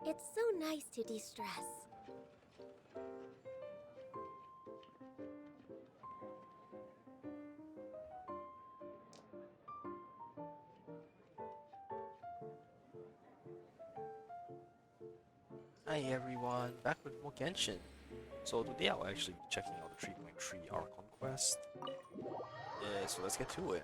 It's so nice to de-stress. Hi everyone, back with more Genshin. So today I'll actually be checking out the 3.3 Archon quest. Yeah, so let's get to it.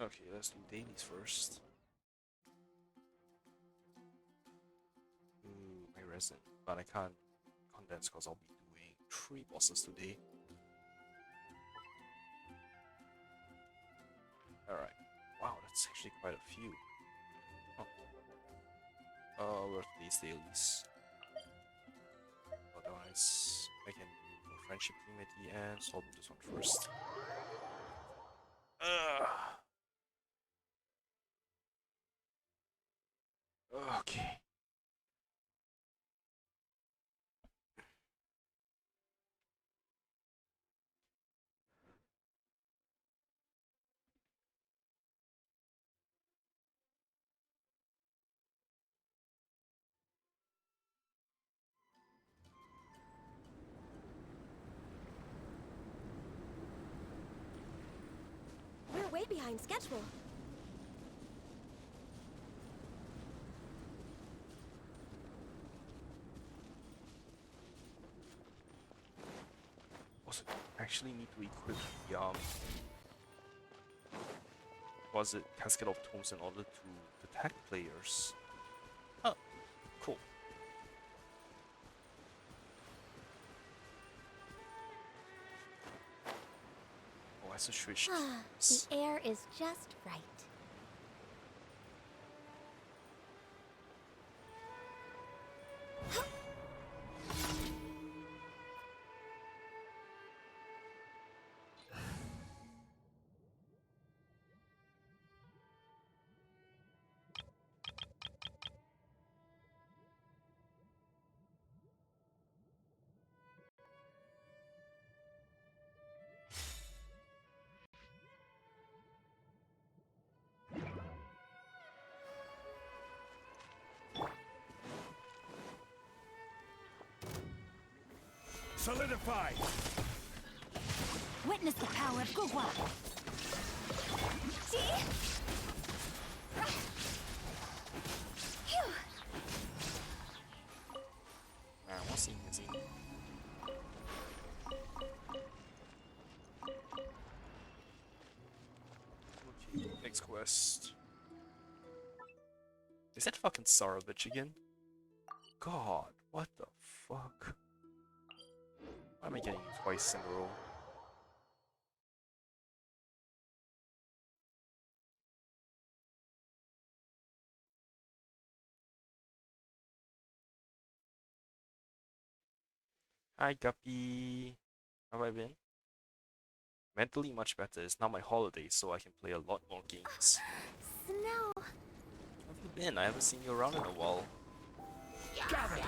Okay, let's do dailies first. Ooh, my resin, but I can't condense because I'll be doing 3 bosses today. Alright, wow, that's actually quite a few. Worth these dailies. Otherwise, I can do a friendship team at the end, so I'll do this one first. Okay. We're way behind schedule. Also, actually need to equip the was it Cascade of Tomes in order to detect players. Oh, cool. Oh, I have to switch teams. The air is just right. Solidify! Witness the power of Gugwa! See? Alright, what's he busy? Okay, next quest. Is that fucking Sarovich again? God, what the fuck? Why am I getting you twice in a row? Hi Guppy! How have I been? Mentally much better. It's now my holiday, so I can play a lot more games. Snow. How have you been? I haven't seen you around in a while. Gather!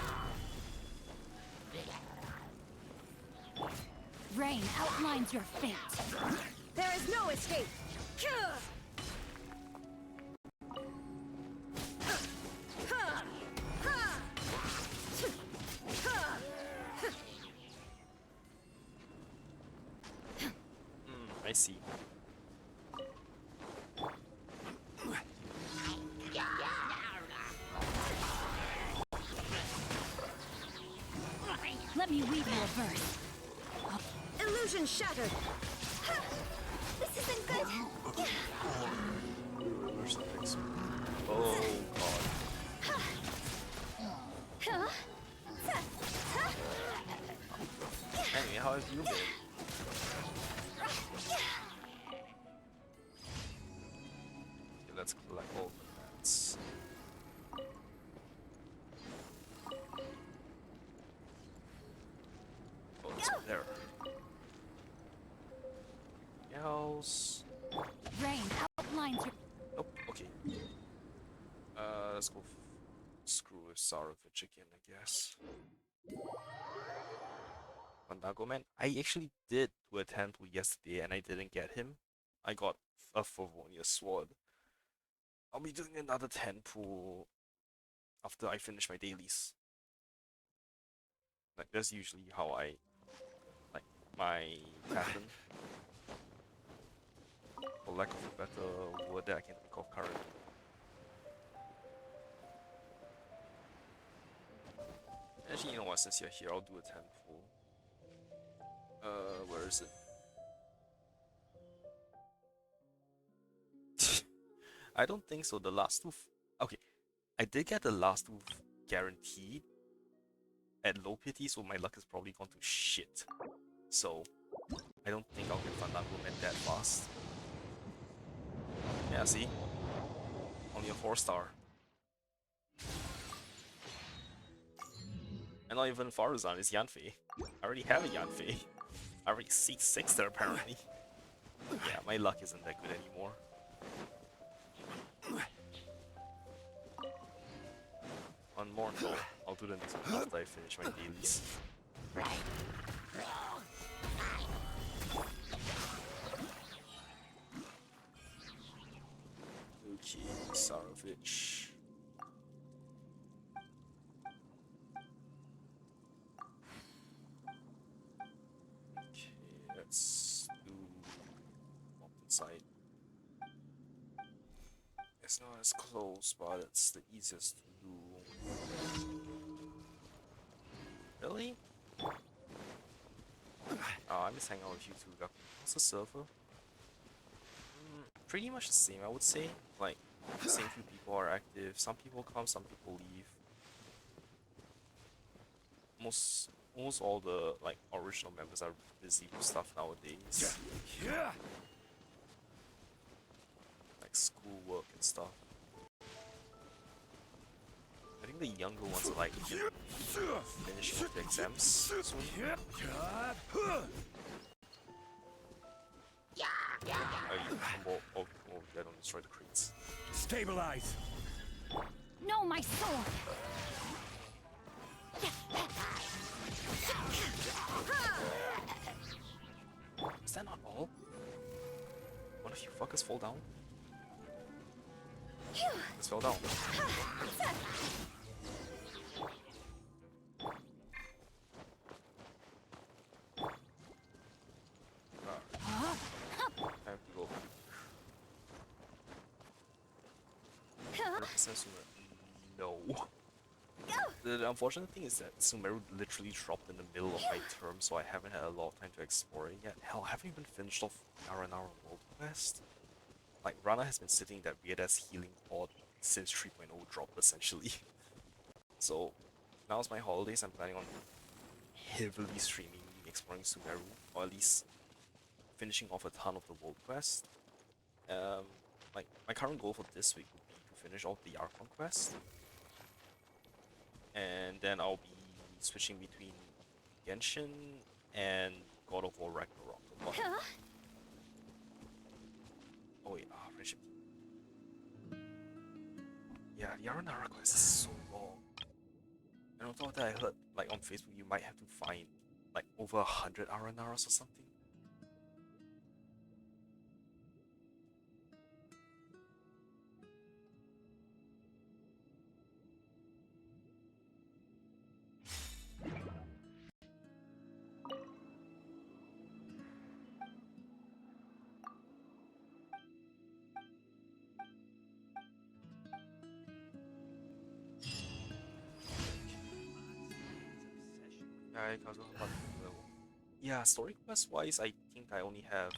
Rain outlines your fate. There is no escape. I see. Let me weave you a verse. Illusion shattered. This isn't good. Reverse effects. Oh god. Anyway, how have you been? There. Else. Rain outlines your. Nope. Okay. Let's go. Screw with Sarovich again, I guess. Fandango Man. I actually did do a 10 pool yesterday and I didn't get him. I got a Favonius Sword. I'll be doing another 10 pool after I finish my dailies. Like, that's usually how I like my pattern. For lack of a better word that I can think of currently. Actually, you know what, since you're here, I'll do a 10 pool. Where is it? I don't think so. The last two. Okay, I did get the last two guaranteed at low pity, so my luck is probably gone to shit. So, I don't think I'll get Fandango Man that fast. Yeah, see? Only a 4-star. And not even Faruzan, it's Yanfei. I already have a Yanfei. I already see 6 there apparently. Yeah, my luck isn't that good anymore. One more though. I'll do the next one after I finish my dailies. Okay, Sarovich. Okay, let's do Mountain Side. It's not as close, but it's the easiest to do. Really? Oh, I'm just hanging out with you two. What's the server? Pretty much the same, I would say. Like, the same few people are active. Some people come, some people leave. Almost all the like original members are busy with stuff nowadays. Like schoolwork and stuff. I think the younger ones are like finishing up the exams soon. Oh, I don't destroy the crates. Stabilize. No, my sword. Is that not all? One of you fuckers fall down? Just fell down. I have to go. 100% Sumeru. No. The unfortunate thing is that Sumeru literally dropped in the middle of my term, so I haven't had a lot of time to explore it yet. Hell, I haven't even finished off Aranara World Quest. Like, Rana has been sitting in that weird-ass healing pod since 3.0 dropped, essentially. So, now's my holidays, I'm planning on heavily streaming, exploring Sumeru, or at least finishing off a ton of the World Quest. Like, my current goal for this week would be to finish off the Archon quest. And then I'll be switching between Genshin and God of War Ragnarok. Oh wait, friendship. Yeah, the Aranara quest is so long. And on top of that, I heard, like, on Facebook, you might have to find, like, over 100 Aranaras or something. Yeah, story quest wise, I think I only have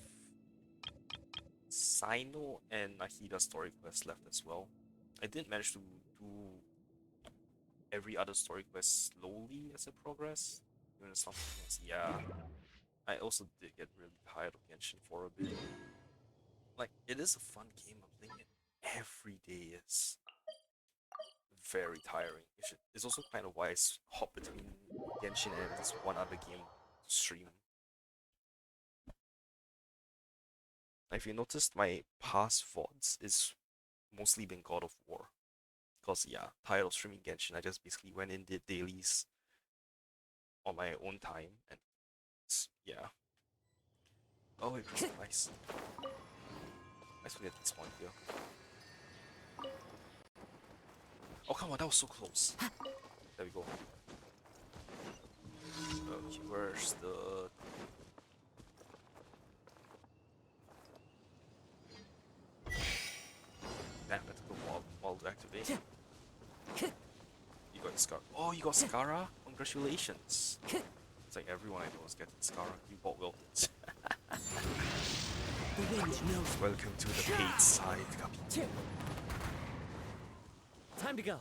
Sino and Nahida story quest left as well. I did manage to do every other story quest slowly as I progress. Even some things, yeah. I also did get really tired of Genshin for a bit. Like, it is a fun game, but playing it every day is very tiring. It's also kind of why I hop between Genshin and this one other game stream. If you noticed, my past VODs is mostly been God of War. Because yeah, tired of streaming Genshin, I just basically went in, did dailies on my own time, and yeah. Oh, wait, crystal, nice. Nice to get this one here. Oh, come on, that was so close. There we go. Okay, where's the... Damn, that took a while to activate. You got Scar. Oh, you got Scara? Congratulations. It's like everyone I know is getting Scara. You bought Wilkins. Welcome to the paid side, Capi. Time to go.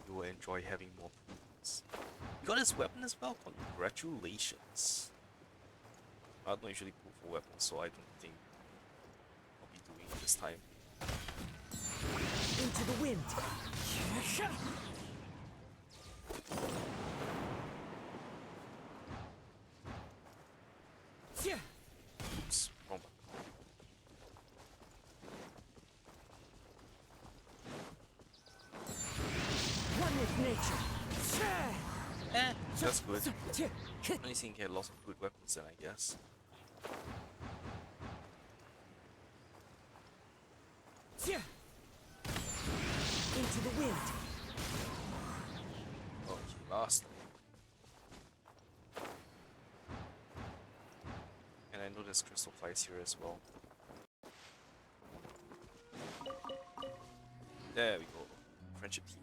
You will enjoy having more points. You got his weapon as well? Congratulations. I don't usually pull for weapons, so I don't think I'll be doing it this time. Into the wind. Oops, wrong button. One with nature. That's good. Only thing get lots of good weapons then, I guess. Into the wind. Okay, last. And I know there's crystal flies here as well. There we go. Friendship team.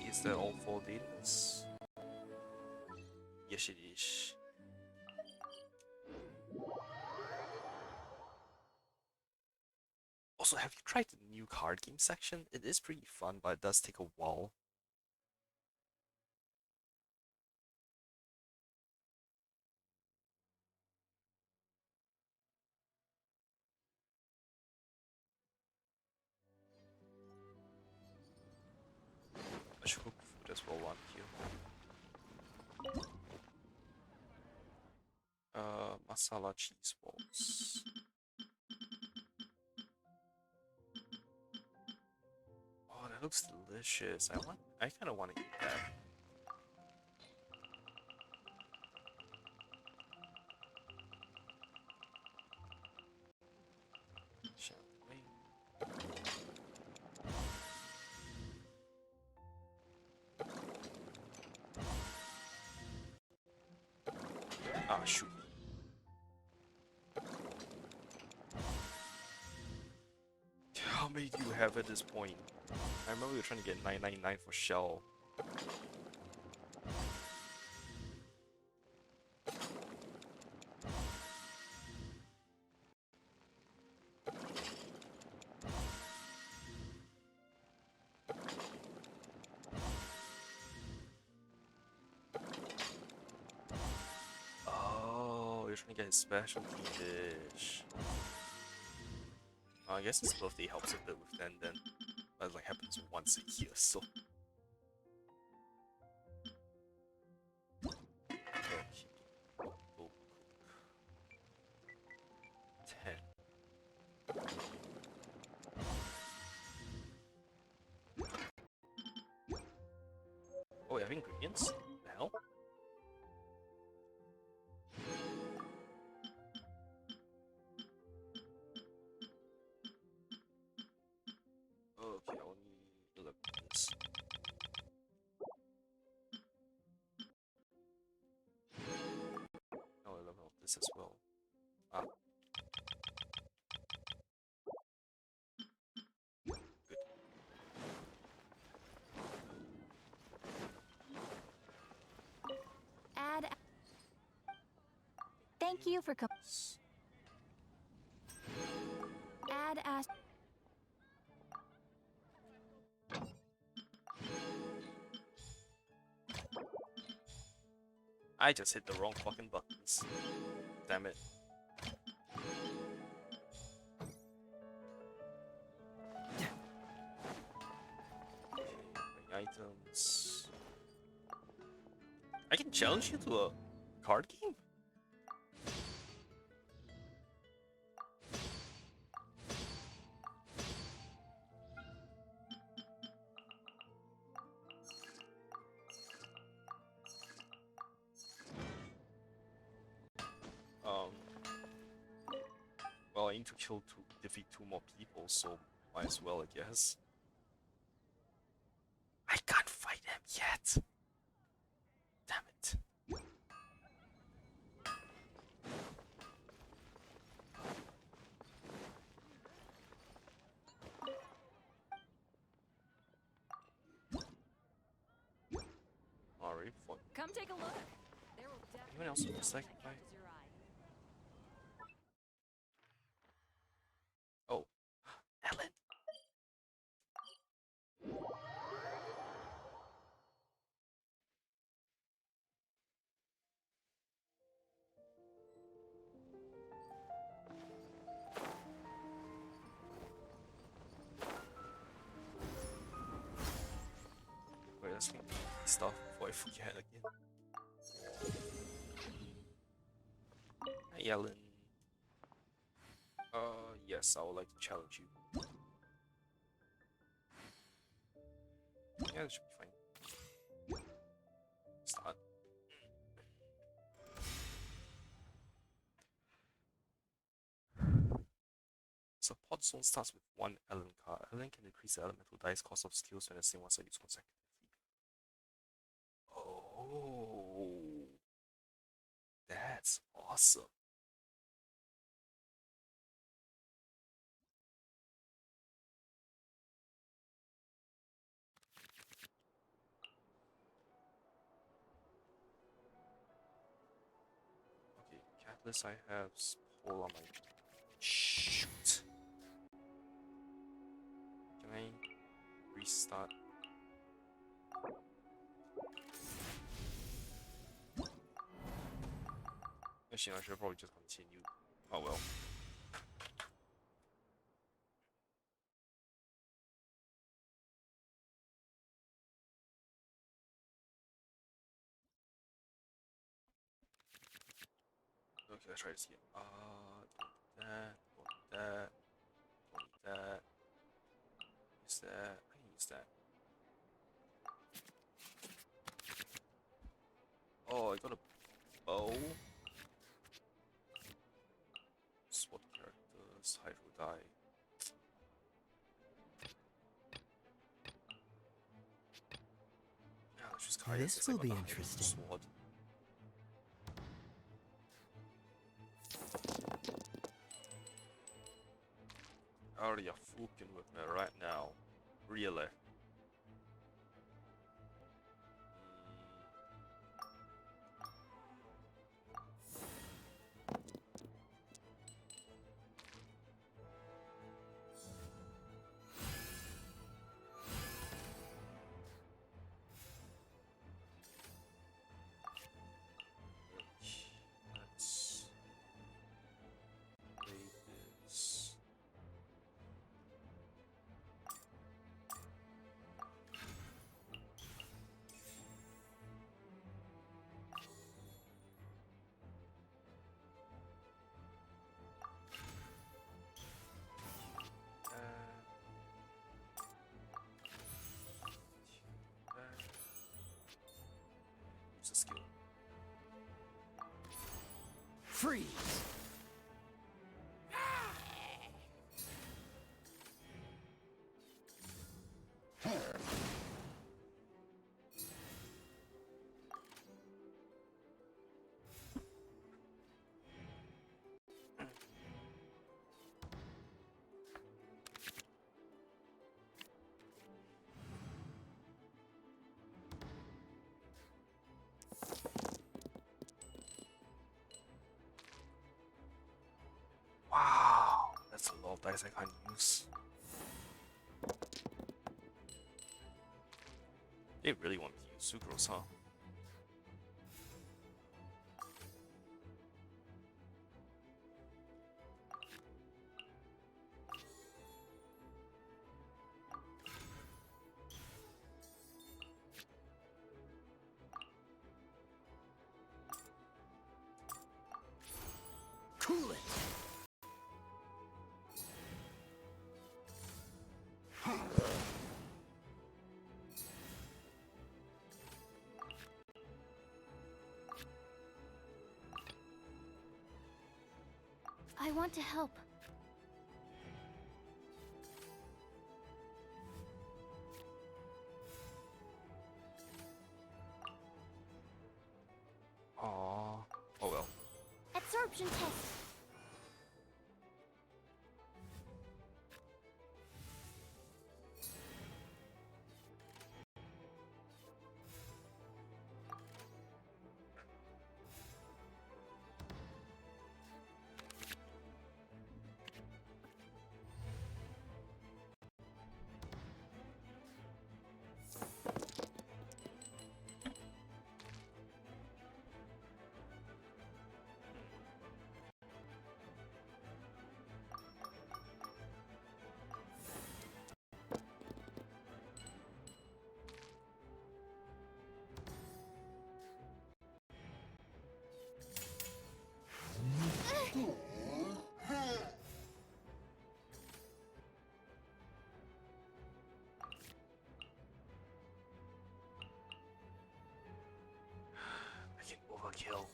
Is that all 4 days? Yes, it is. Also, have you tried the new card game section? It is pretty fun, but it does take a while. I should cook food as well one here. Masala cheese balls. Oh, that looks delicious. I kind of want to eat that. Shall we? Ah, shoot. How many do you have at this point? I remember we were trying to get 999 for Shell. Oh, you're trying to get his specialty dish. I guess his birthday helps a bit with then. That like happens once a year, so. Okay. We'll cook 10. Oh, we have ingredients? The hell? Okay, I'll need 11 of this. Oh, 11 of this as well. Ah. Good. Add. Thank you for add as. I just hit the wrong fucking buttons. Damn it. My items. I can challenge you to a card game? Well, I need to defeat 2 more people, so might as well, I guess. I can't fight him yet. Damn it. Alright, fine. Come take a look. There will Anyone else in the second fight? your eye. Oh, Ellen. Wait, let's make stuff before I forget again. Hi, Ellen. Yes, I would like to challenge you. Yeah, that should be fine. Start. Support zone starts with 1 Ellen card. Ellen can increase the elemental dice cost of skills when the same ones are used consecutively. Oh, that's awesome. Okay, Catalyst I have, Polar my shoot. Can I restart? Actually, I should probably just continue. Oh well. Okay, let's try this again. Don't need that, don't need that, don't need that. Use that. I can use that. Oh, I got a bow. SWAT characters, Hydro die. Yeah, let's just Kaya This since I will got be the Hydro interesting. sword. Are you fucking with me right now? Really? Let's play this. Use a skill. Freeze! Wow, that's a lot of dice I can't use. They really want me to use Sucrose, huh? I want to help. Aww. Oh well. Absorption test. Making overkill.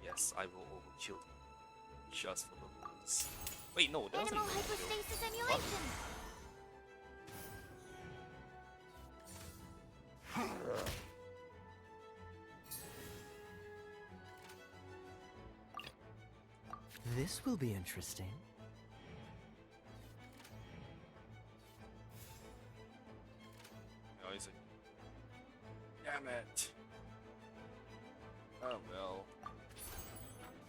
Yes, I will overkill just for the rules. Wait, no, that wasn't Animal overkill. hypostasis What? emulation. This will be interesting. No, he's like, damn it. Oh well.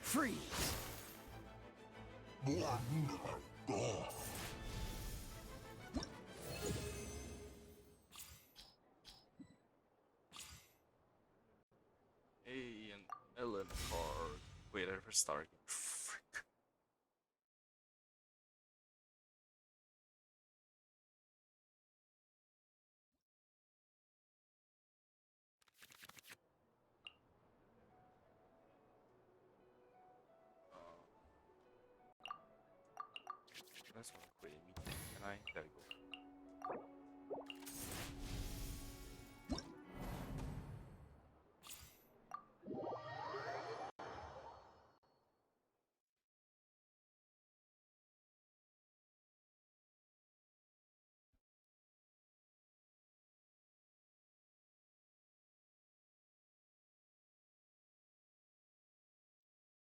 Freeze! Hey, an Ellen card. Wait, I never started. Frick. That's one quit immediately. Can I? There we go.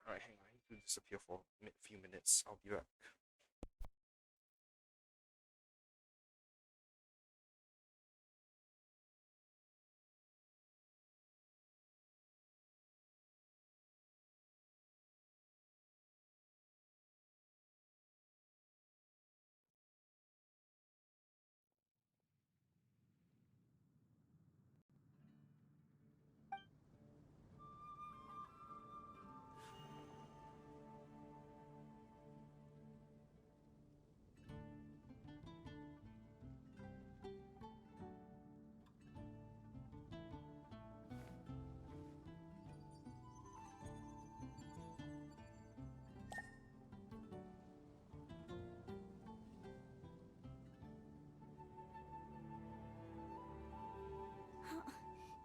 Alright, hang on. I need to disappear for a few minutes. I'll be back.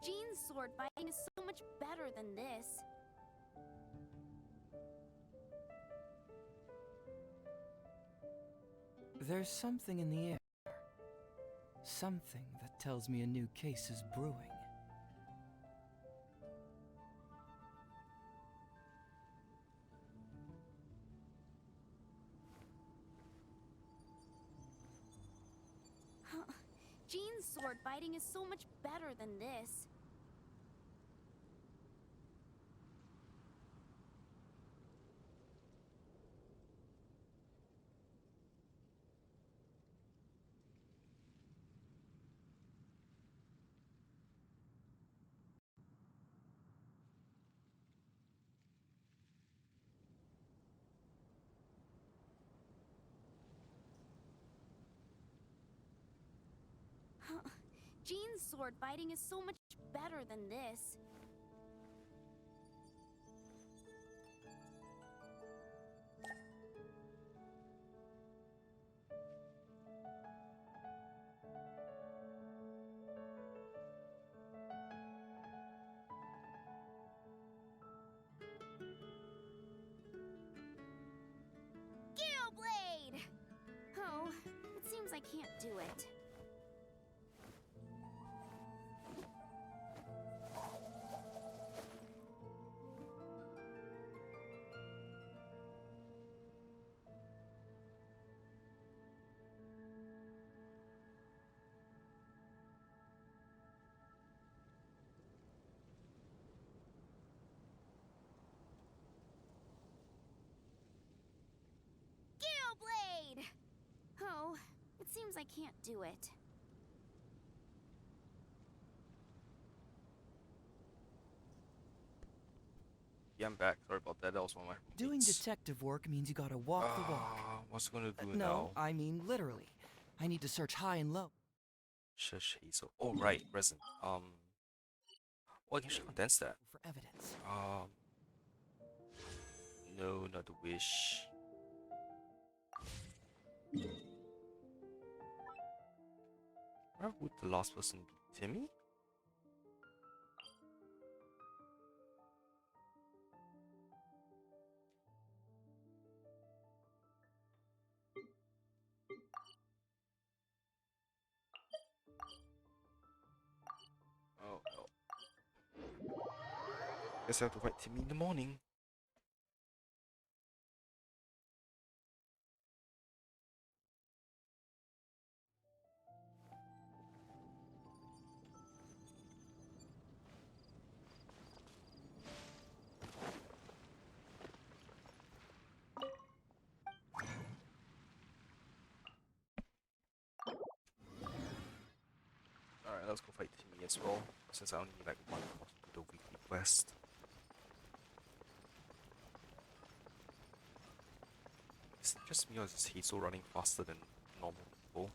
Jean's sword fighting is so much better than this. There's something in the air. Something that tells me a new case is brewing. Jean's sword fighting is so much better than this. Jean's sword fighting is so much better than this. I can't do it. Blade! Oh, it seems I can't do it. Yeah, I'm back. Sorry about that. That was one of my Doing roommates. detective work means you gotta walk the walk. What's it gonna do No, now? I mean literally. I need to search high and low Shush, Hazel. Oh, right, resin. Well, I can just condense that. for evidence. No, not the wish. Where would the last person be? Timmy? Oh, no. Guess I have to fight Timmy in the morning. Alright, let's go fight Timmy as well, since I only need like one more to do the weekly quest. Is it just me or is Hazel running faster than normal people?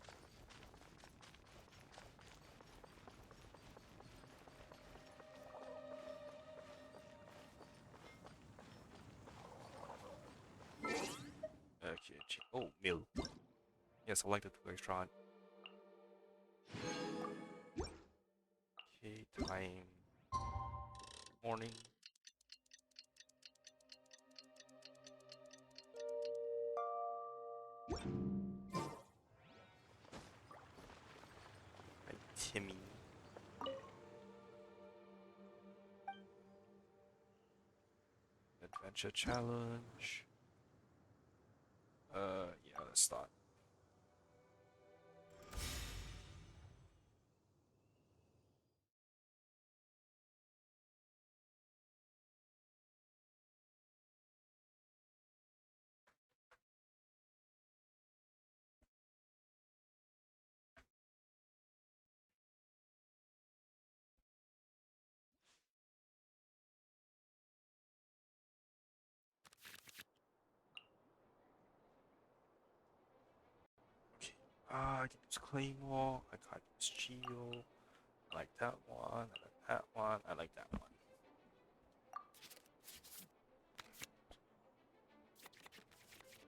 Okay, oh, mill. Yes, I like the 2 extra. Okay, time. Morning. Hi, Timmy. Adventure challenge. Yeah, let's start. Okay. I can use Claymore. I can't use Geo. I like that one. I like that one. I like that one.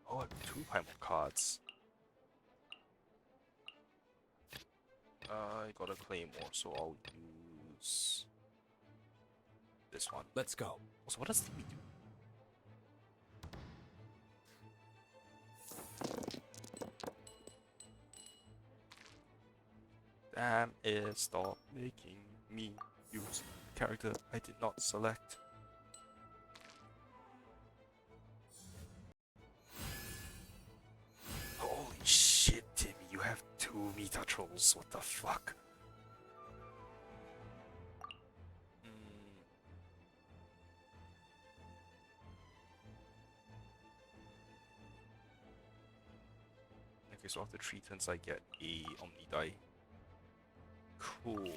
Oh, I have 2 Paimon cards. I got a Claymore, so I'll use this one. Let's go. So what does Timmy do? Damn it, stop making me use a character I did not select. Holy shit, Timmy, you have 2 Meta Trolls, what the fuck? Okay, so after 3 turns I get a Omni die. Cool.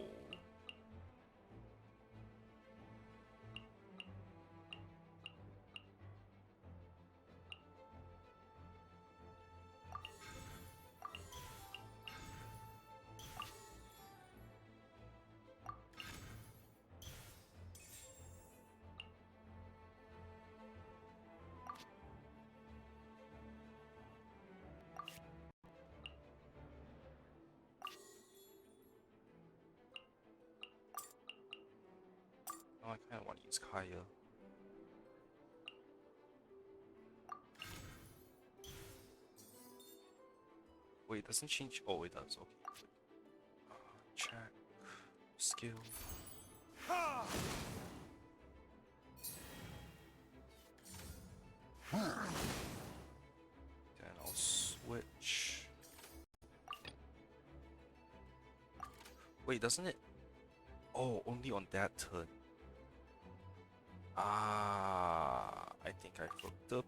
Oh, I kinda wanna use Kaya. Wait, it doesn't change. Oh, it does. Okay. Check. Skill. Ha! Then I'll switch. Wait, doesn't it? Oh, only on that turn. Ah, I think I fucked up.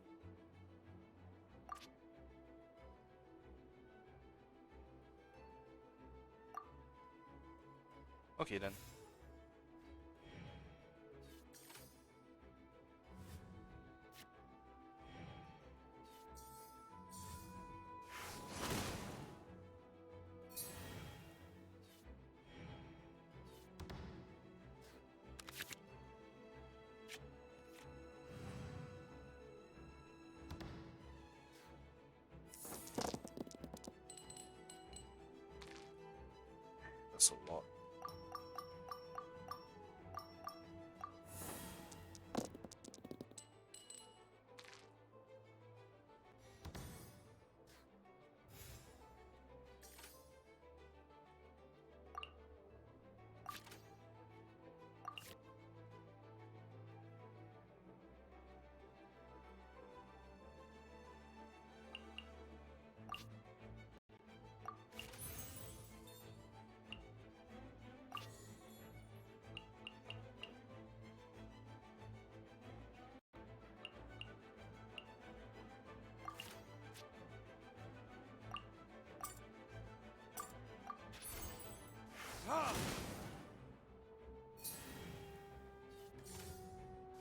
Okay then. That's a lot.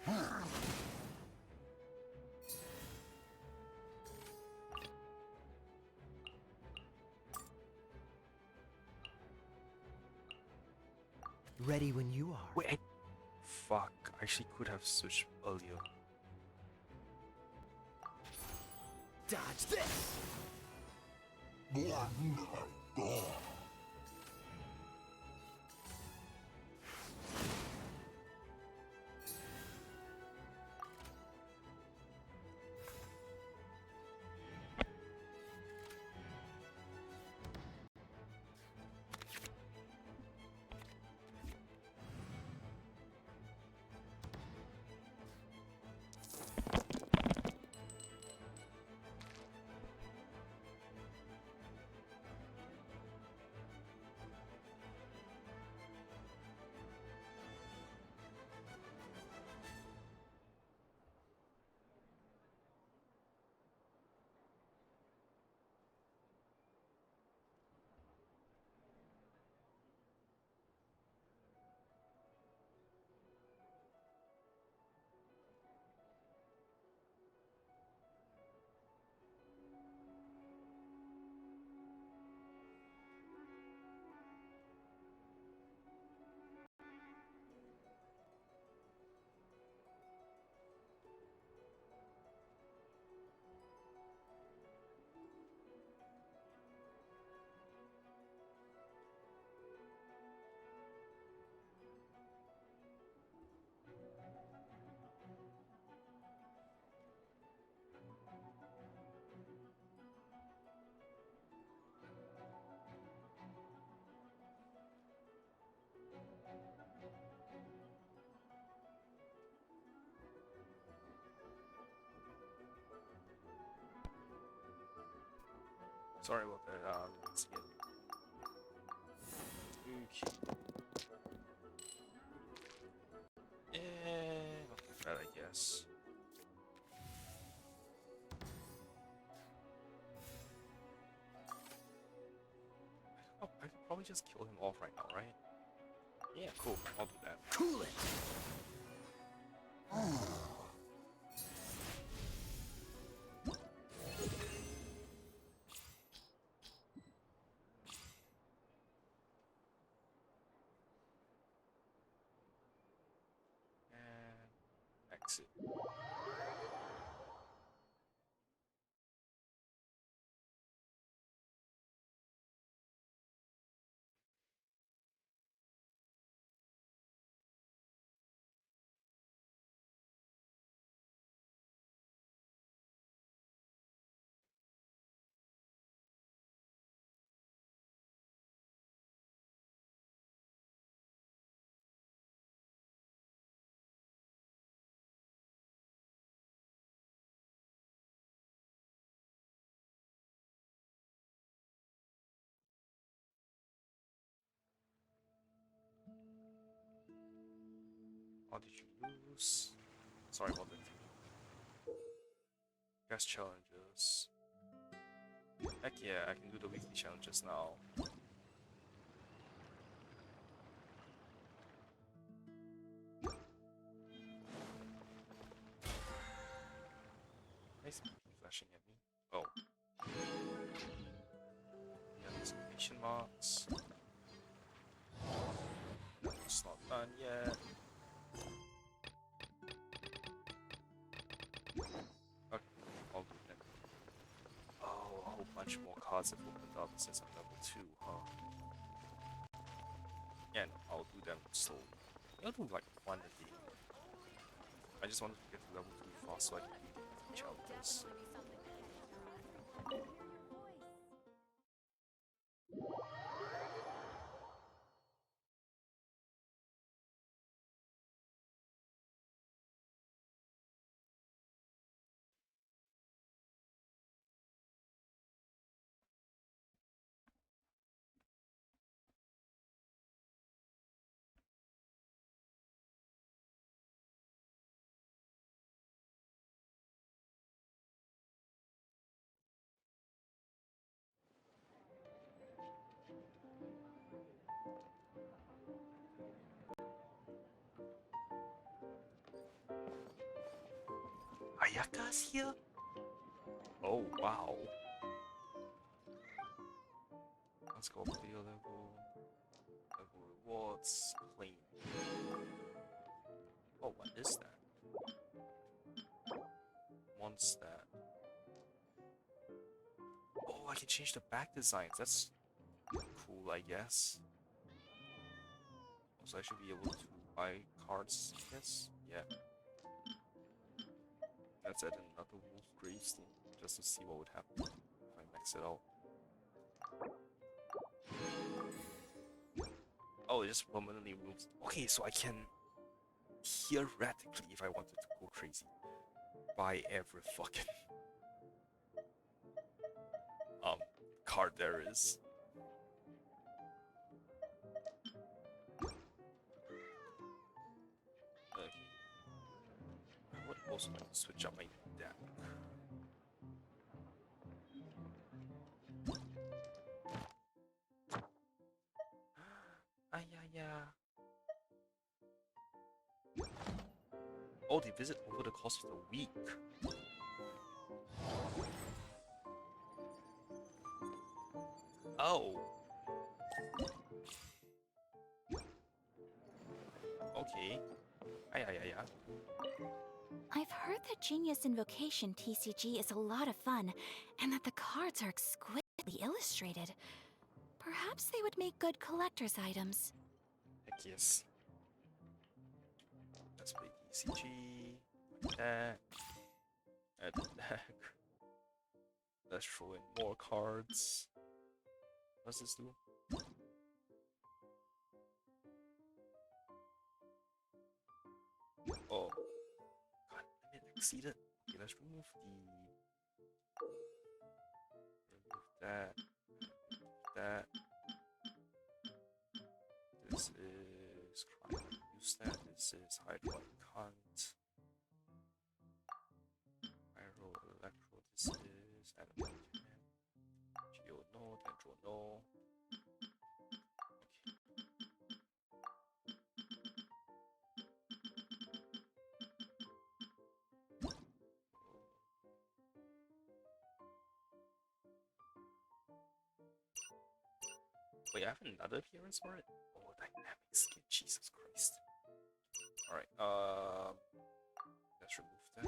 Ha! Ready when you are. Wait, fuck. I actually could have switched earlier. Dodge this! Sorry about that. Let's get. Okay. Not too bad, I guess. Oh, I could probably just kill him off right now, right? Yeah, cool. I'll do that. Cool it! And exit. How did you lose? Sorry about that. Guess challenges. Heck yeah, I can do the weekly challenges now. Nice flashing at me. Oh. Yeah, exclamation marks. No, it's not done yet. Okay, I'll do that. Oh, a whole bunch more cards have opened up since I'm level 2, huh? Yeah, no, I'll do them slowly. I'll do like one a day. I just wanted to get to level 2 fast so I can do the challenges. Definitely be something to catch your eye. I can hear your voice. Ayaka's here? Oh, wow. Let's go player level. Level rewards. Claim. Oh, what is that? What's that? Oh, I can change the back designs. That's cool, I guess. So I should be able to buy cards, I guess? Yeah. Let's add another Wolf Gravestone just to see what would happen if I max it out. Oh, it just permanently removes. Okay, so I can theoretically, if I wanted to go crazy, buy every fucking card there is. Okay. I would also like to switch up my deck. Yeah. Oh, they visit over the course of the week. Oh. Okay. Yeah. I've heard that Genius Invocation TCG is a lot of fun, and that the cards are exquisitely illustrated. Perhaps they would make good collector's items. Heck yes. Let's play TCG. Like that. Add the deck. Let's throw in more cards. What does this do? Oh. God, limit exceeded. Okay, let's remove that. That. This is crime. Use that. This is hydro. I can't. Pyro, electro. This is animal. Geo no. Dendro no. Wait, I have another appearance for it? Oh, dynamic skin, Jesus Christ. Alright, let's remove that.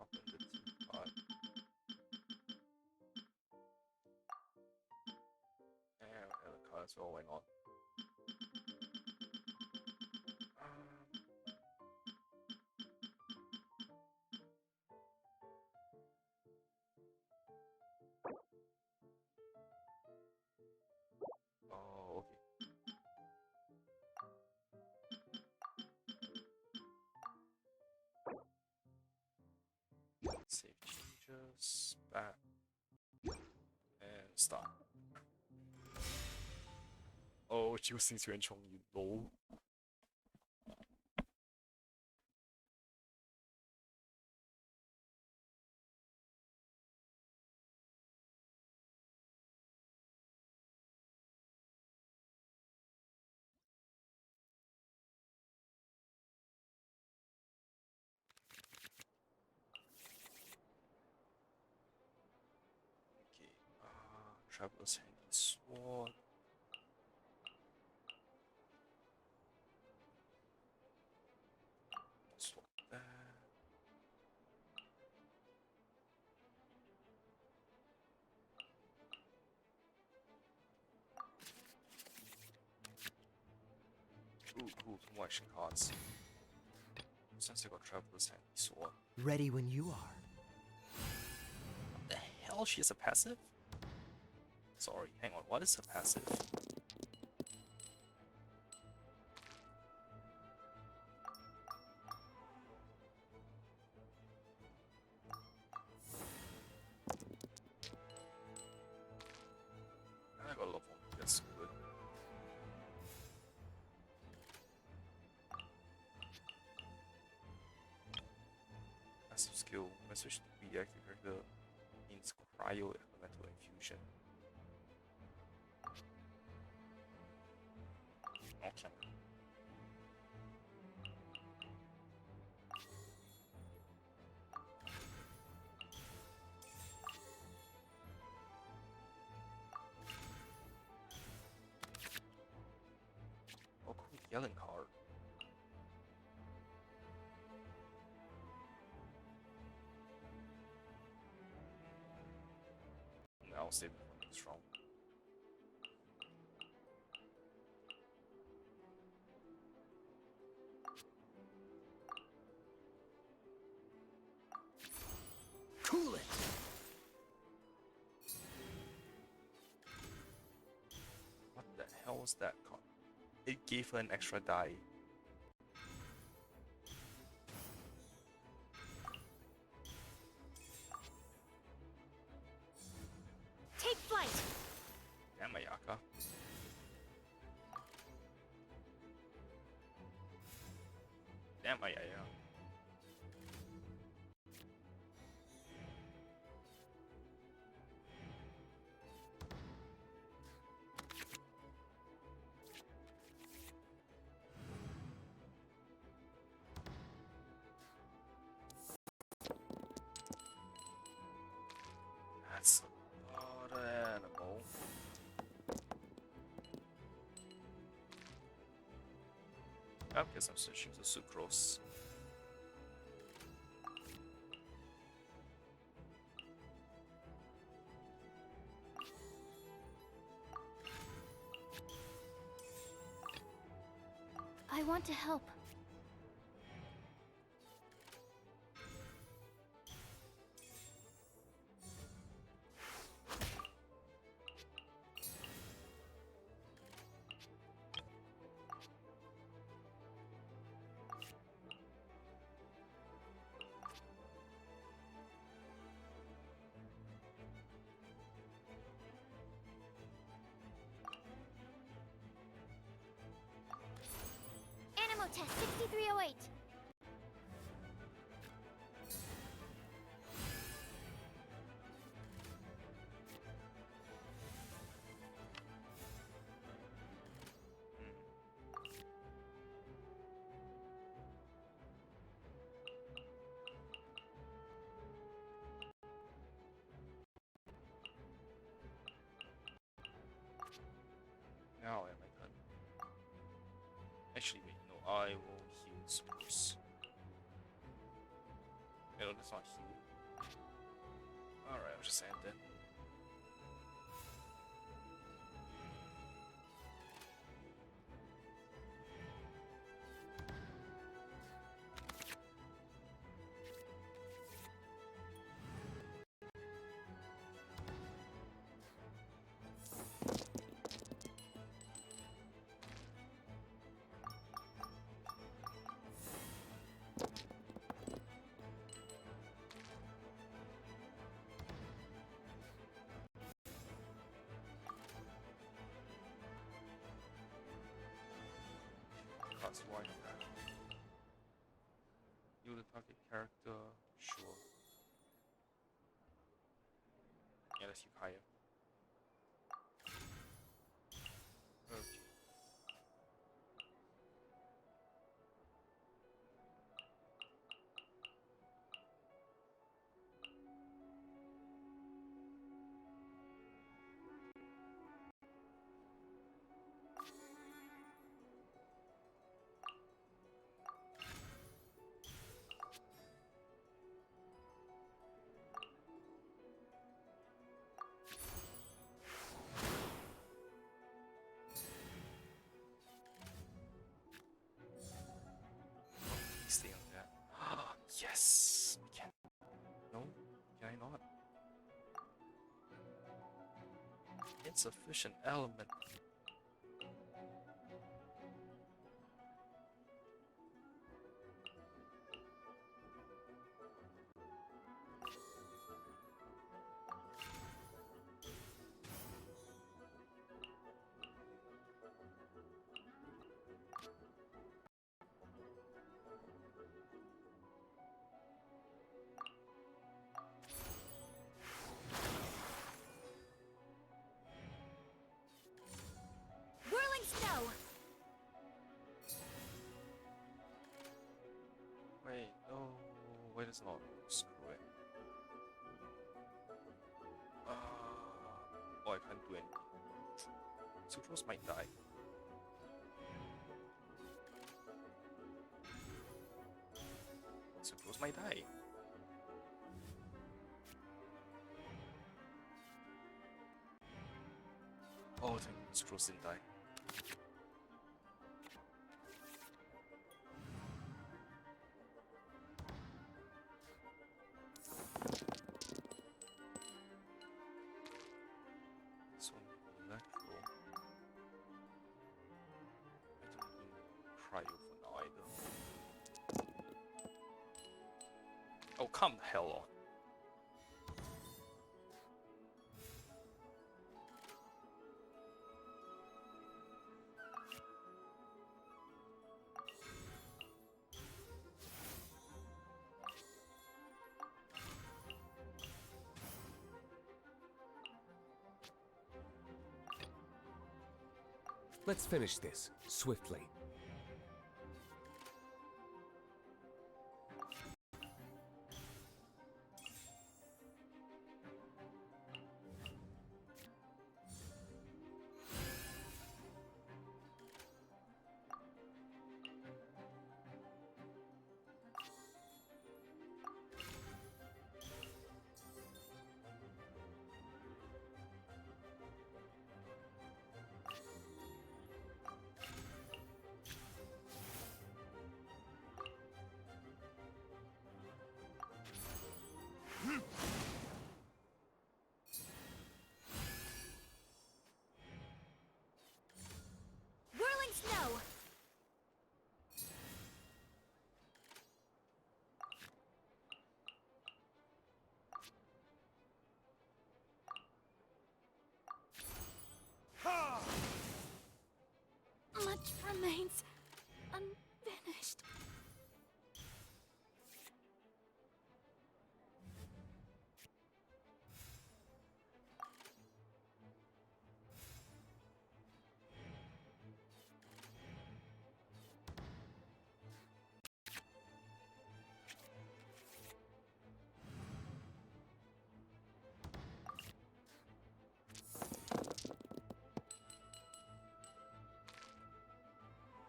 Up in the teapot. And the cards are going on. Oh, okay. that. And stop. Oh, 就是原创语 lol. Okay, Traveler's Handy Sword. Swap that. Ooh, cool, some action cards. Since I got Traveler's Handy Sword. Ready when you are. What the hell? She has a passive? Sorry, hang on, what is a passive? I got a level 1, that's good. Passive skill, message to be active character means cryo elemental infusion. Okay. Oh, cool, yelling card. I'll save it for next round. Cool it! What the hell was that card? It gave her an extra die. Take flight! Damn, Ayaka. Damn, Ayaya. That's a lot of animal. I guess I'm switching to sucrose. I want to help. Animal test 6308. Now am I done? Actually, wait, no, I will heal Spruce. No, that's not heal. Alright, I'll just end then. Let's write that. You the target character, sure. Yeah, let's use higher. Okay. Stay on that. Yes! Can no? Can I not? Insufficient element. Whirling snow! Wait, no. Wait, it's not. Screw it. Oh, I can't do anything. Sucrose might die. Sucrose might die. Oh, thank God, Sucrose didn't die. So electro. I don't need cryo for now either. Oh, come the hell on. Let's finish this swiftly. Whirling snow! Ha! Much remains unfinished.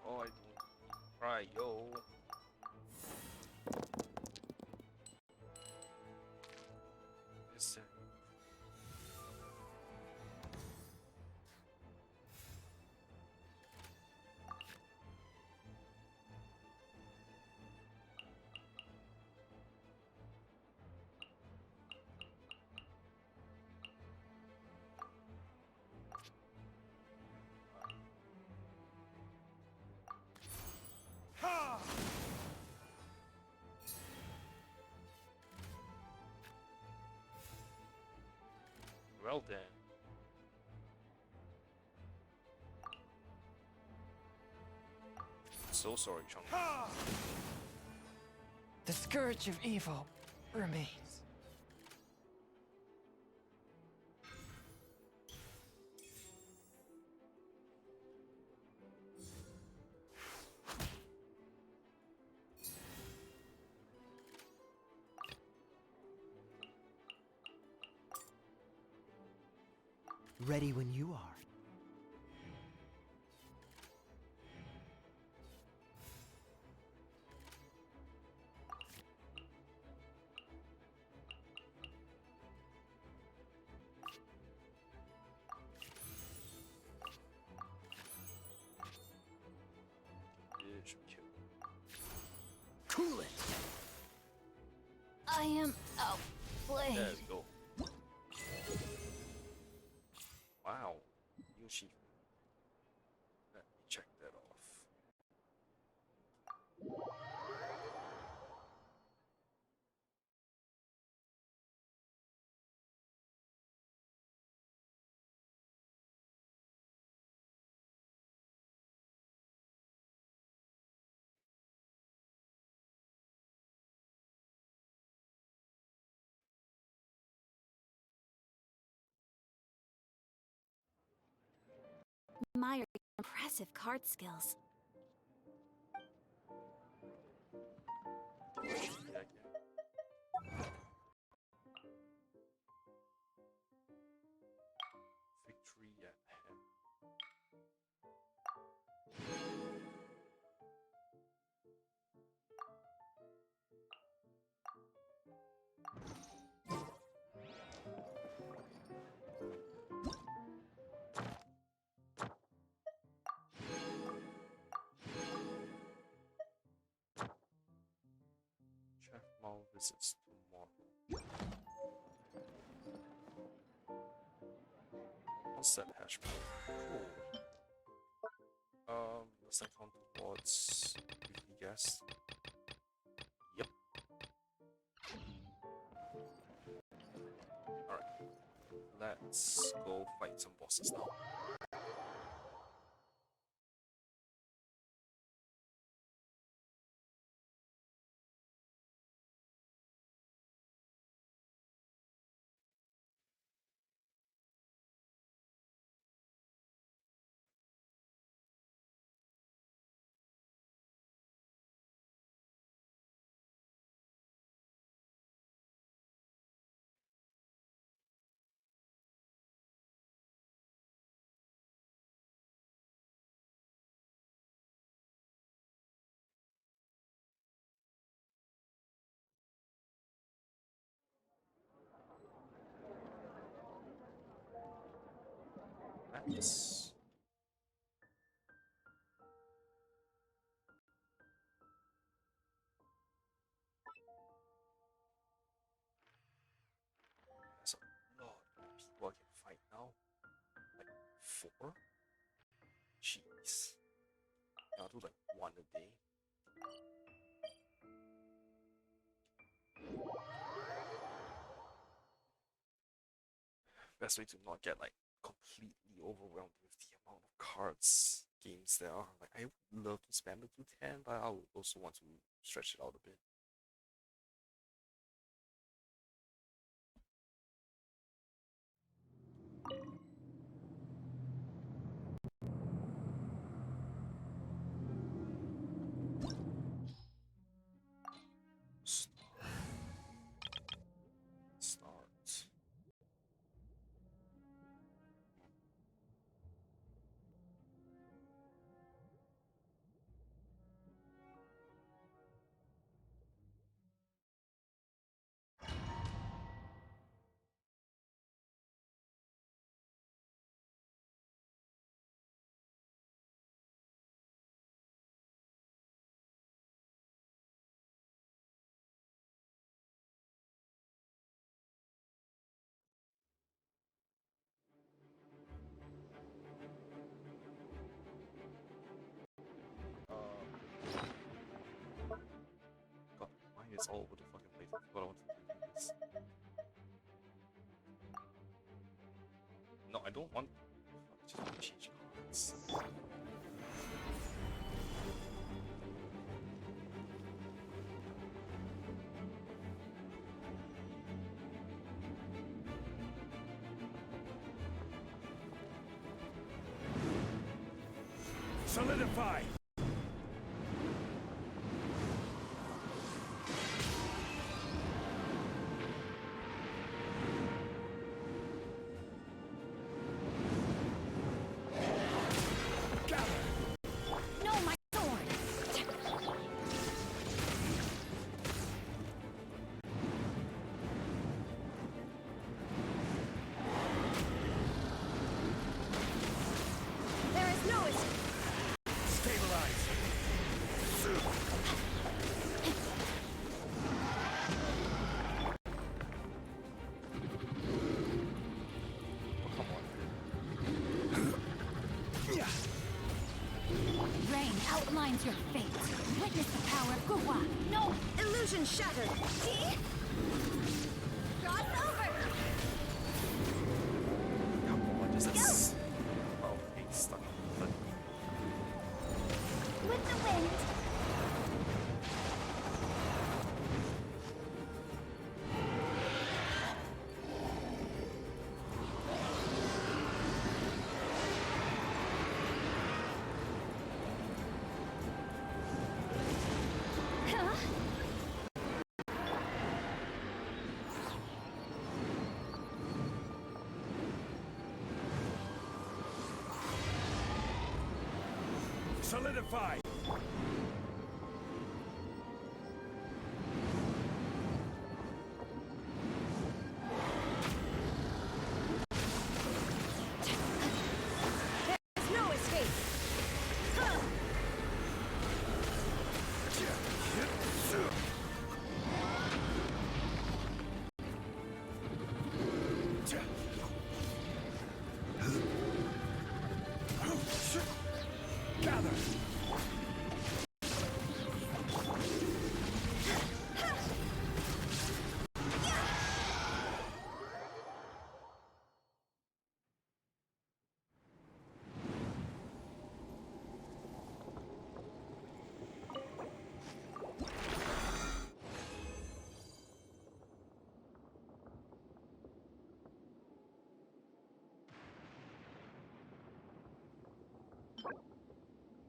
Oh, I don't cry, yo. Yes, Ha! well then. so sorry, Chong. Ha! The scourge of evil remains. Ready when you are. Yeah, should be kidding. Cool it. I am There outplayed. we go. Wow, new achievement. Let me check that off. Admire your impressive card skills. Yeah, yeah. Victory at hand. Chef Mao visits tomorrow. What's that hash brown? Cool. Does that count towards weekly guest? Yep. Alright. Let's go fight some bosses now. Nice. There's a lot of people I can fight now. Like 4? Jeez. Yeah, I'll do like 1 a day. Best way to not get like completely overwhelmed with the amount of cards games there are. Like I would love to spam it to 10, but I would also want to stretch it out a bit. Start. Start. God, mine is all over the fucking place. I forgot I wanted to do this. No, I don't want. Fuck, just want to change cards. Solidify! No, my sword! There is no escape. Stabilize! Oh, come on. Rain outlines your fate. Witness the power of Gua. No! Illusion shattered. See? Cross over. Come on, just oh, he's stuck. But With the wind. Huh? Solidify! There is no escape. Huh. Gather!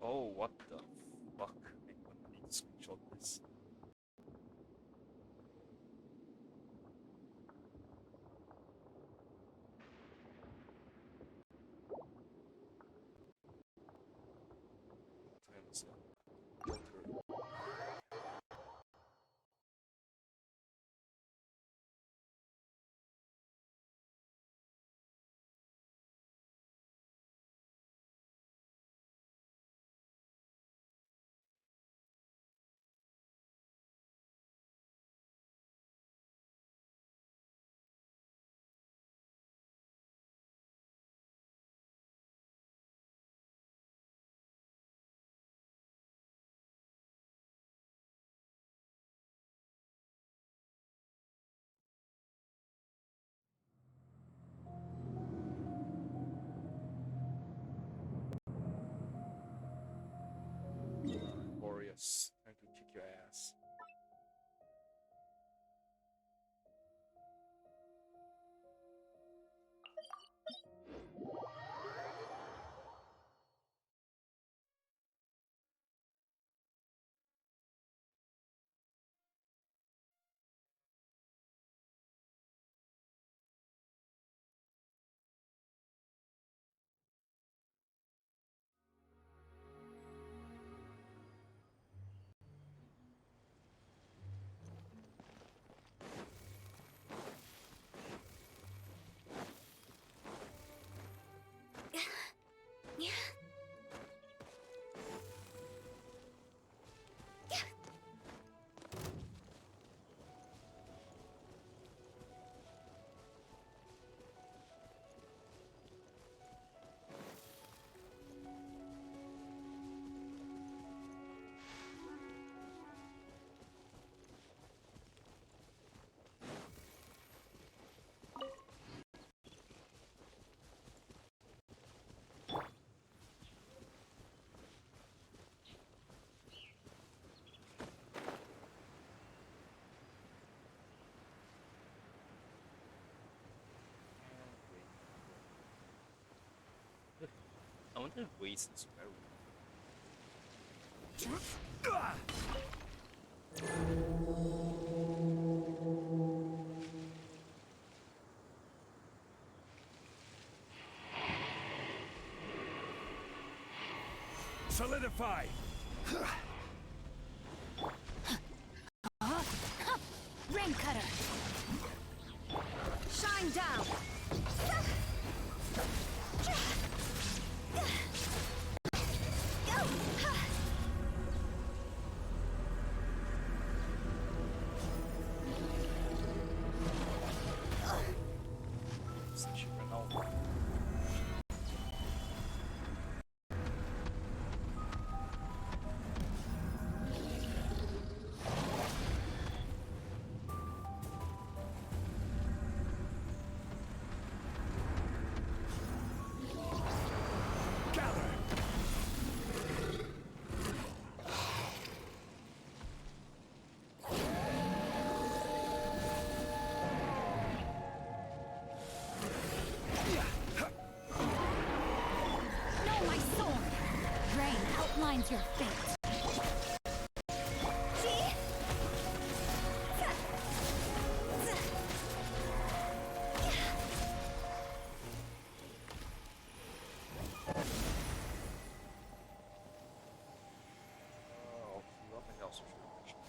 oh, what the fuck? Hang on, I need to screenshot this. What time is it? Filter. Glorious. Time to kick your ass. Yeah. I wonder if Waze is very Solidify! Rain cutter. Shine down. Since you ran out. Gather! Know my sword. Rain outlines your fate. Oh, nothing else should have mentioned.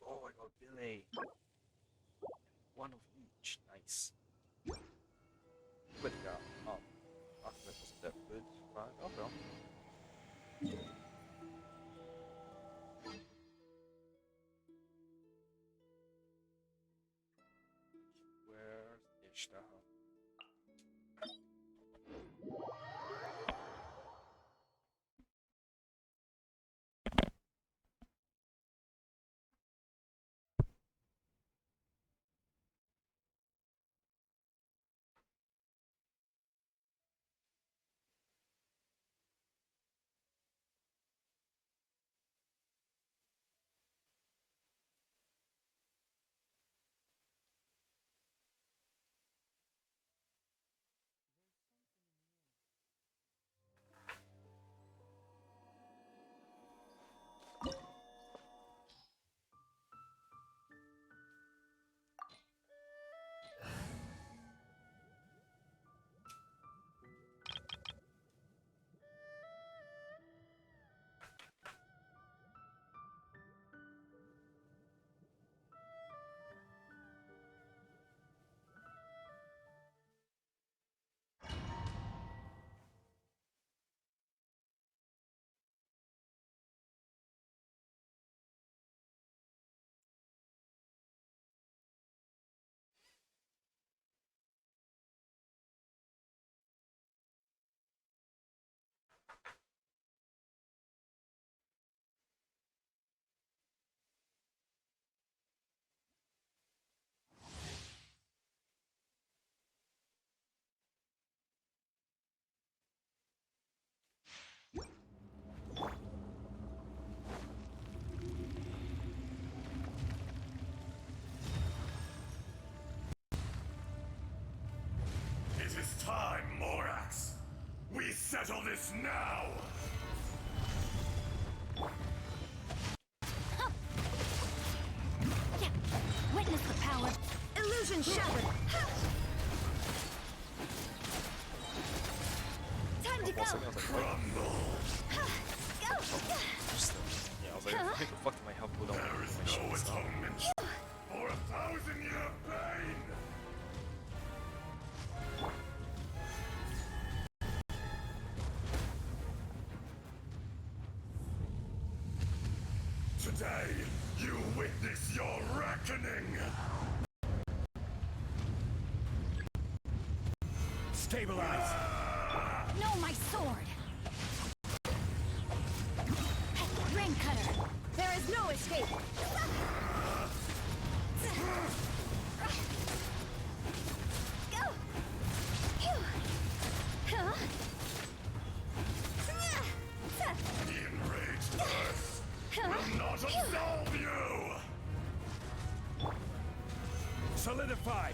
Oh, I got Billy. One of each. Nice. But yeah, Archon wasn't that good, but oh well. Where's Ishtar? It is time, Morax! We settle this now! Yeah. Witness the power. Illusion shattered. Time to go. Also, I was like, what? Go. Just, yeah, I was like, why the fuck did my health go down? There is My no shit is down. atonement for 1,000-year pain! Today, you witness your reckoning! Stabilize! No, my sword! Rain cutter! There is no escape! The enraged earth will not absolve you! Solidify!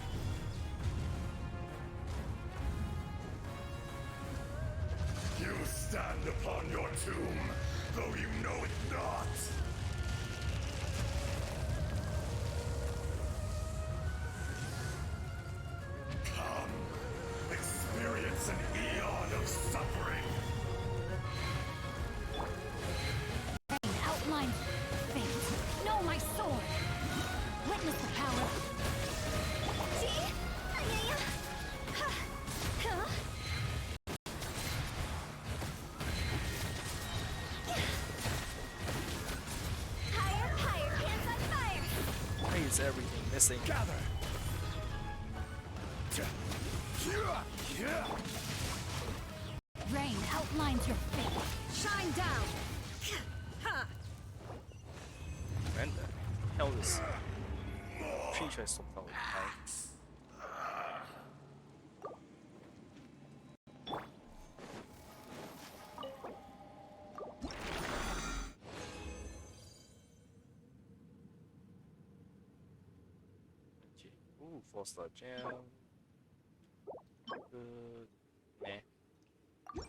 You stand upon your tomb, though you know it not. Come, experience an eon of suffering. Rain outlines fate. No, my sword! Witness the power! Higher, higher, hands on fire! Why is everything missing? Gather! Rain outlines your fate. Shine down! When the hell is pretty sure I stopped out with time. Okay. Ooh, 4-star gem. Good. Meh. Okay.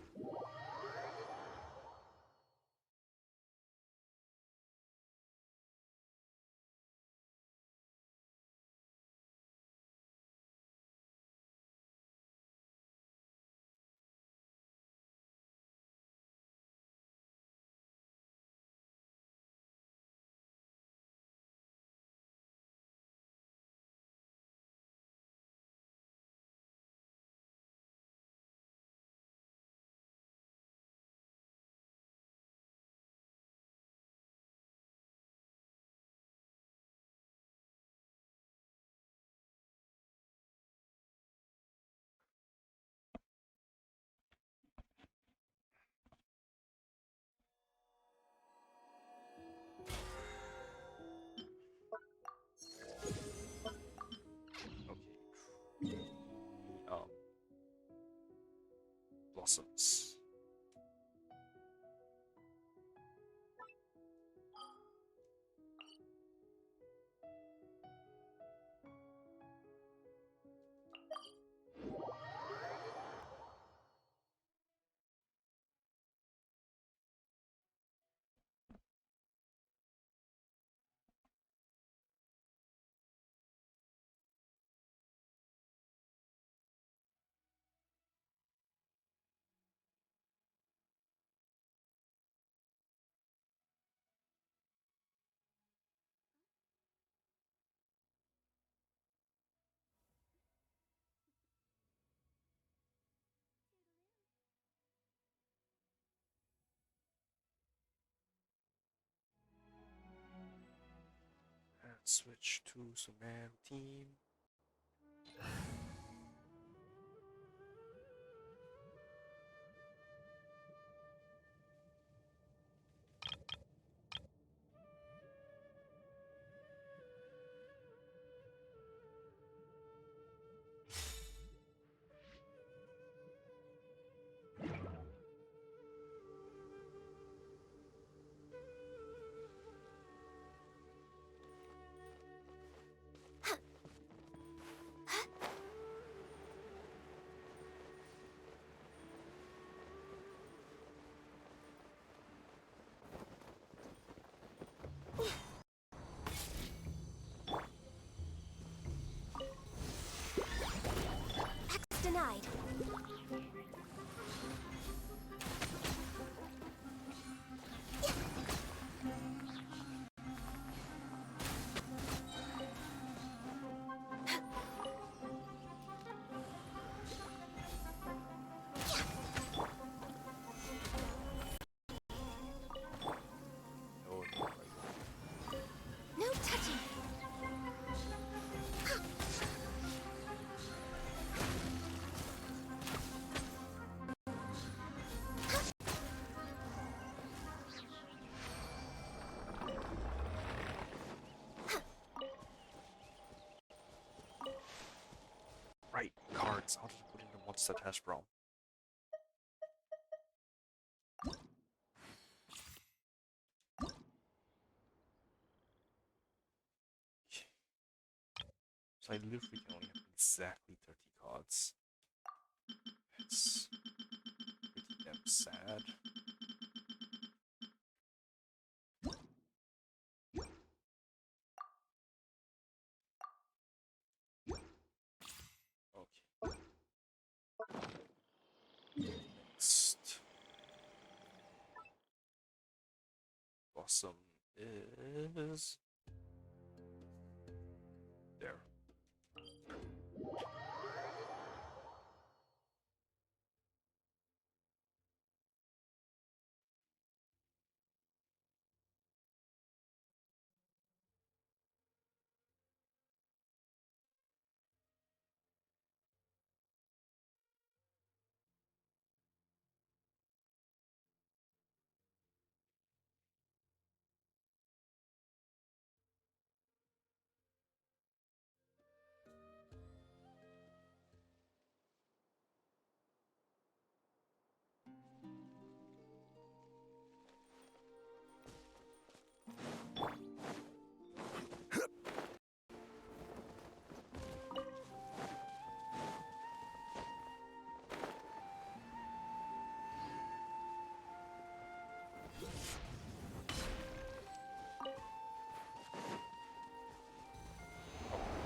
Um, blossoms. And switch to Sumeru team. Yes, how did you put in the monster hash brown? So I literally can only have exactly 30 cards. It's pretty damn sad. Okay. Next. Blossom is there.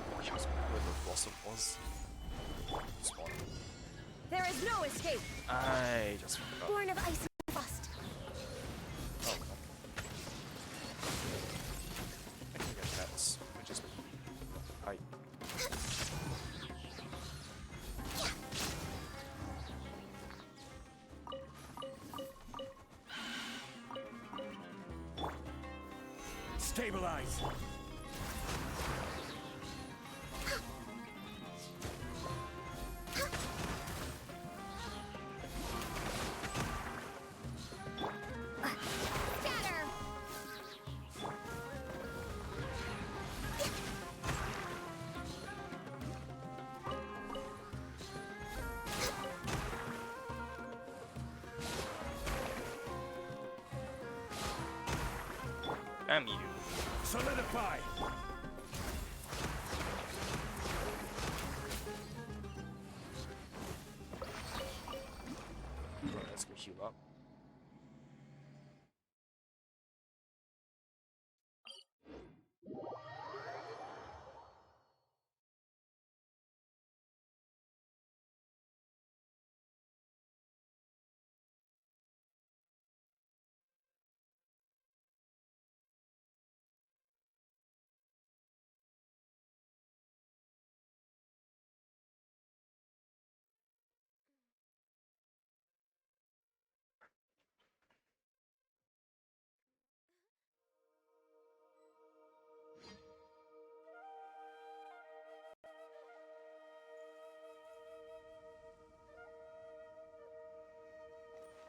Oh, yes, where the blossom was. Spawn. There is no escape. I just forgot. Born of ice and frost. Oh, no. I can get pets. I just I Stabilize. Scatter. damn you. Solidify. Let's go heal up.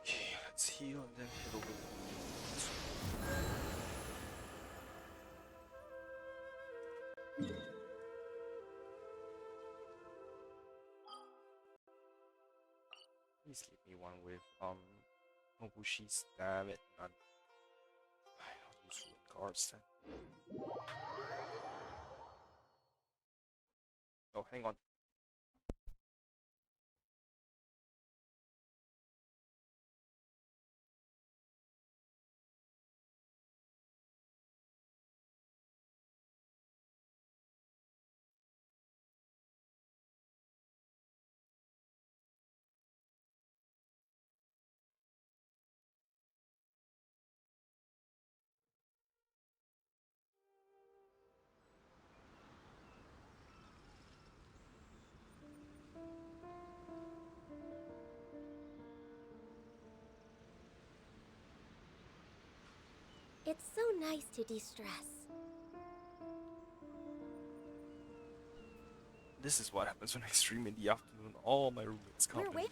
Okay, let's heal and then head over. Please give me one with Nobushi's. Damn it, none. I'll use ruin cards then. Oh, hang on. It's so nice to de-stress. This is what happens when I stream in the afternoon. All my roommates come We're in.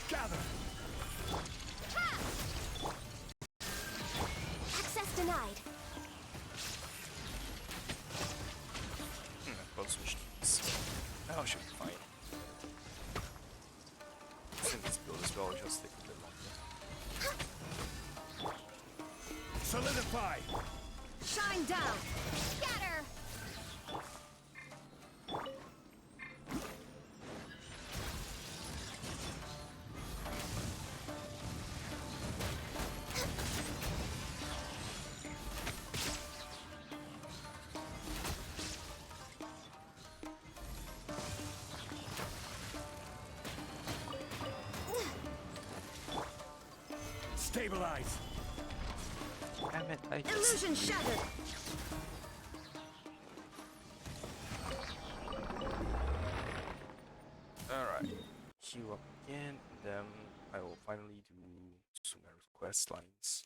Gather. Access denied. Code switch keys. Now should be fine. I think this build as well will just take a bit longer. Solidify. Shine down! Scatter. Stabilize. Damn it, I just... Illusion shattered! Alright. Queue up again, and then I will finally do Sumeru's quest lines.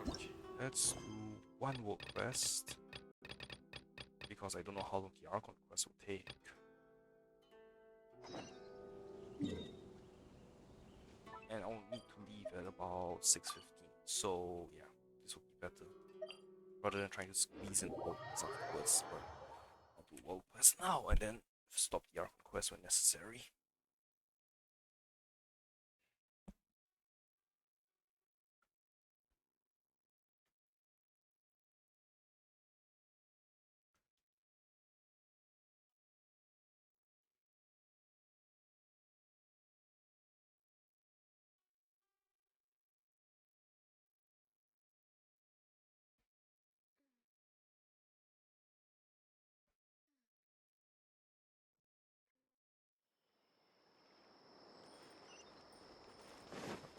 Okay, let's do one world quest. Because I don't know how long the Archon quest will take. And I'll need to leave at about 6:15. So yeah, this will be better. Rather than trying to squeeze in world quests afterwards. But I'll do world quest now and then stop the Archon quest when necessary.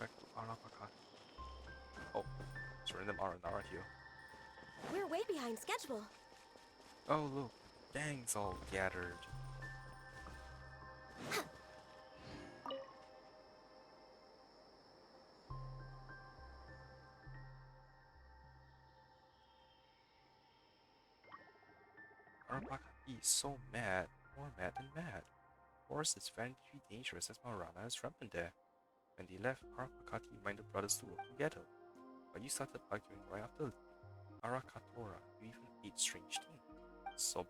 Back to Arapakati. Oh, it's random Aranara here. We're way behind schedule. Oh look, gangs all gathered. Arapakati is so mad, more mad than mad. Forest is very dangerous as Marana is rampant there. When they left, Arapakati reminded brothers to work together. But you started arguing right after leaving. Arakatora, you even ate strange thing. So,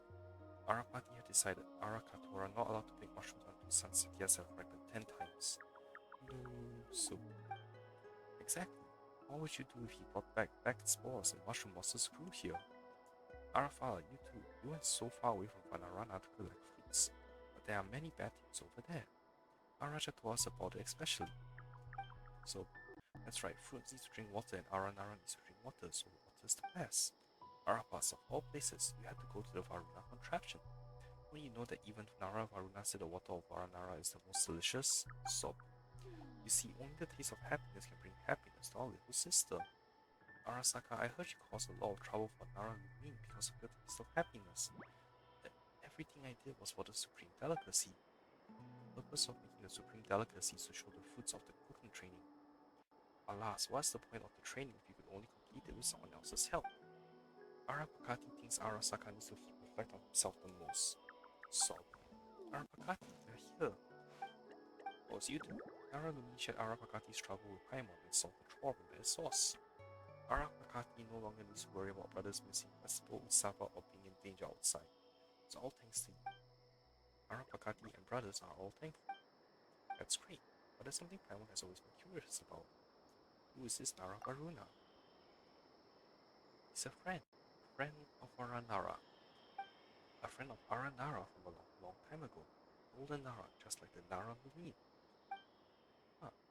Arapati had decided Arakatora not allowed to pick mushrooms until sunset has ripened 10 times. No soup. Exactly. What would you do if he brought back spores and mushroom monsters grew here? Arafala, you too. You went so far away from Vanarana to collect fruits. But there are many bad things over there. Araja told us about it especially. So, that's right, fruits need to drink water and Aranara needs to drink water, so water is the best. Arapas, of all places, you had to go to the Varuna contraption. When you know that even Nara Varuna said the water of Varanara is the most delicious? Sob. You see, only the taste of happiness can bring happiness to our little sister. Arasaka, I heard you caused a lot of trouble for Nara Lumine because of your taste of happiness. Everything I did was for the supreme delicacy. The purpose of making the supreme delicacy is to show the fruits of the cooking training. Alas, what's the point of the training if you could only complete it with someone else's help? Arapakati thinks Arasaka needs to reflect on himself the most. So, Arapakati, you're here. What was you do? Nara Lumine shared Arapakati's trouble with Paimon and solved the problem at its source. Arapakati no longer needs to worry about brothers missing Westpole, Sava, or being in danger outside. It's all thanks to you. Arapakati and brothers are all thankful. That's great, but there's something Paimon has always been curious about. Who is this Nara Varuna? He's a friend of Aranara. A friend of Aranara from a long time ago. Golden Nara, just like the Nara Lumine.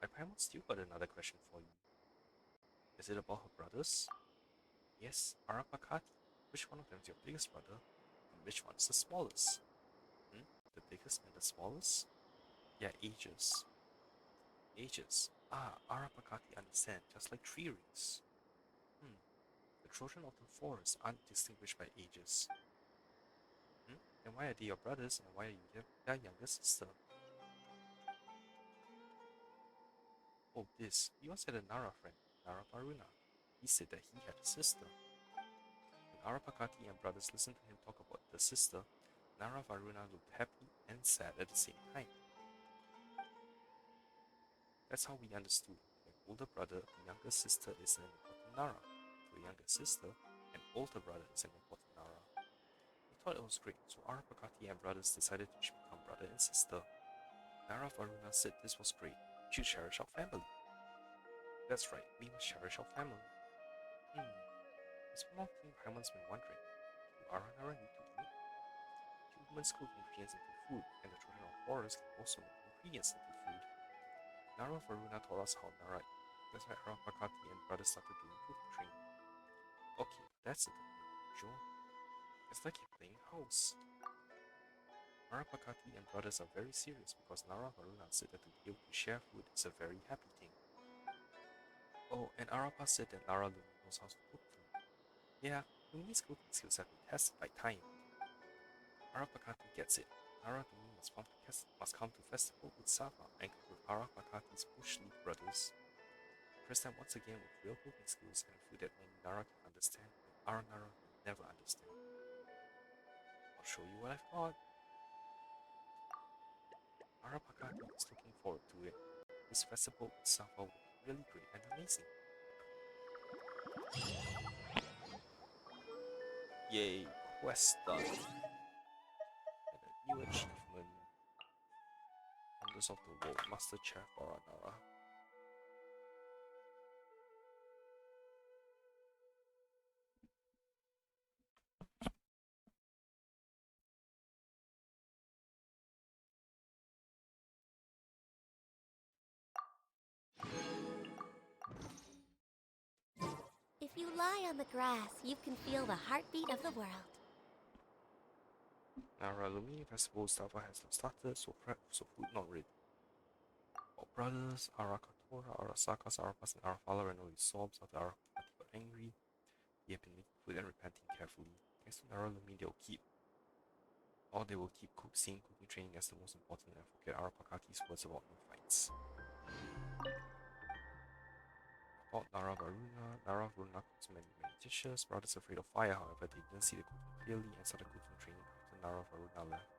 Paimon still got another question for you. Is it about her brothers? Yes, Arapakati. Which one of them is your biggest brother? And which one is the smallest? The biggest and the smallest? Yeah, ages. Ages. Ah, Arapakati understand, just like tree rings. Hmm. The children of the forest aren't distinguished by ages. Hmm? And why are they your brothers, and why are you their younger sister? Oh, this. He once had a Nara friend, Nara Varuna. He said that he had a sister. When Arapakati and brothers listened to him talk about the sister, Nara Varuna looked happy and sad at the same time. That's how we understood. An older brother, a younger sister is an important Nara. To a younger sister, an older brother is an important Nara. They thought it was great, so Arapakati and brothers decided to become brother and sister. Nara Varuna said this was great. We should cherish our family. That's right, we must cherish our family. There's one more thing Paimon's been wondering. Do Aranara need to eat? Humans cook ingredients into food, and the children of forest can also make ingredients into food. Nara Varuna told us how Nara eat. That's why Arapakati and brothers started doing cooking training. Okay, that's a bit unusual. It's like you're playing house. Arapakati and brothers are very serious because Nara Varuna said that to be able to share food is a very happy thing. Oh, and Arapa said that Nara Lumi knows how to cook food. Yeah, Lumi's cooking skills have been tested by time. Arapakati gets it. Nara Lumi must come to festival with Sava and cook with Arapakati's bush league brothers. Press them once again with real cooking skills and food that only Nara can understand and Aranara will never understand. I'll show you what I've got. Arapakati is looking forward to it. This festival with Sava will be really great and amazing. Yay, quest done. And a new achievement. Wonders of the World, Master Chef Aranara. If you lie on the grass, you can feel the heartbeat of the world. Nara Lumi Festival Sava has not started, so food not ready. Our brothers, Arakatora, Arasakas, Arapas, and Arafala ran away sobs after Arakati got angry. They have been making food and repenting carefully. Thanks to Nara Lumi, they will keep seeing cooking training as the most important and forget Arapakati's words about no fights. About Nara Varuna cooks many dishes. Brothers afraid of fire, however, they didn't see the cooking clearly and started cooking training after Nara Varuna left.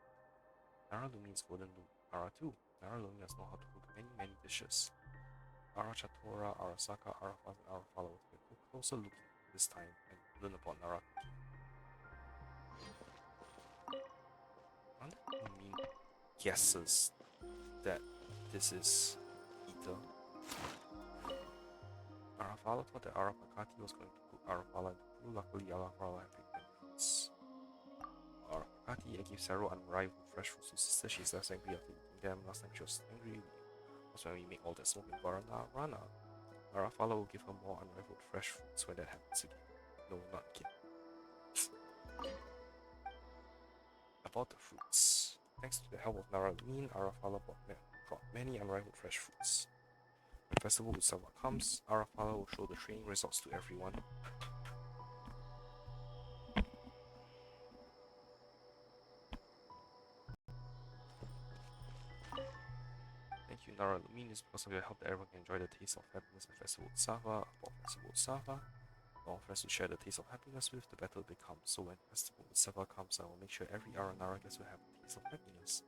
Nara Lumi is golden Nara too. Nara Lumi does know how to cook many dishes. Arachatora, Arasaka, Arafat, and Arafala will take a closer look this time and learn about Nara cooking. Nara Lumi guesses that this is Ether. Arafala thought that Arapakati was going to cook Arafala into crew. Luckily, Arafala had picked many fruits. Arapakati gave several unrivaled fresh fruits to sister. She's less angry after eating them. Last time she was angry was when we made all that smoke in Rana. Arafala will give her more unrivaled fresh fruits when that happens again. No, not again. About the fruits. Thanks to the help of Naraleen, Arafala brought many unrivaled fresh fruits. When festival with Sava comes, Arafala will show the training results to everyone. Thank you, Nara Lumin. It's because of your help that everyone can enjoy the taste of happiness at Festival with Sava. About Festival with Sava, the more friends to share the taste of happiness with, the better it becomes. So when Festival with Sava comes, I will make sure every Aranara gets to have a taste of happiness.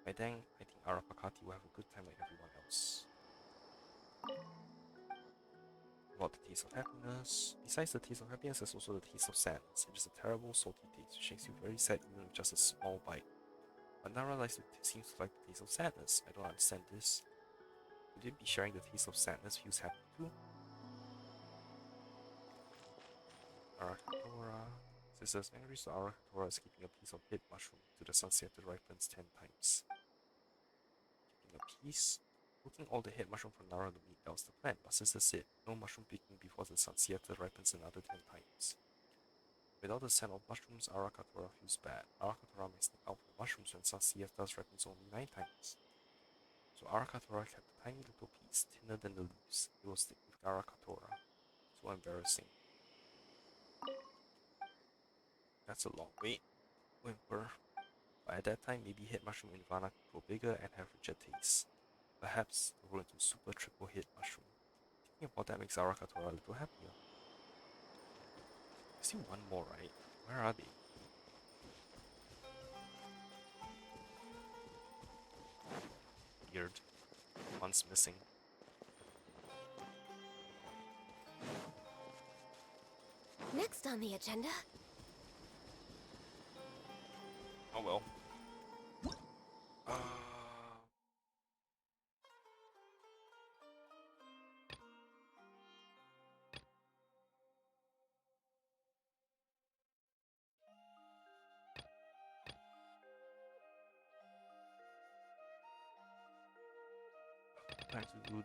By then, I think Arapakati will have a good time like everyone else. About the taste of happiness. Besides the taste of happiness, there's also the taste of sadness. It is a terrible, salty taste which makes you very sad even with just a small bite. But Nara seems to like the taste of sadness. I don't understand this. Would it be sharing the taste of sadness feels happy too? Arakatora. Sisters angry, so Arakatora is keeping a piece of hit mushroom to the sunset that ripens 10 times. Keeping a piece? Cooking all the head mushroom from Nara to meat, that was the plan, but Sister said no mushroom picking before the sunset ripens another 10 times. Without the scent of mushrooms, Arakatora feels bad. Arakatora may sneak out for mushrooms when sunset ripens only 9 times. So So Arakatora kept a tiny little piece thinner than the leaves. It will stick with Arakatora. So embarrassing. That's a long wait. Whimper. But at that time, maybe hit mushroom in Ivana could grow bigger and have richer taste. Perhaps they roll into super triple hit mushroom. Thinking about that makes Arakatora a little happier. I see one more, right? Where are they? Weird. One's missing. Next on the agenda. Oh well. Time to do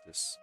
this.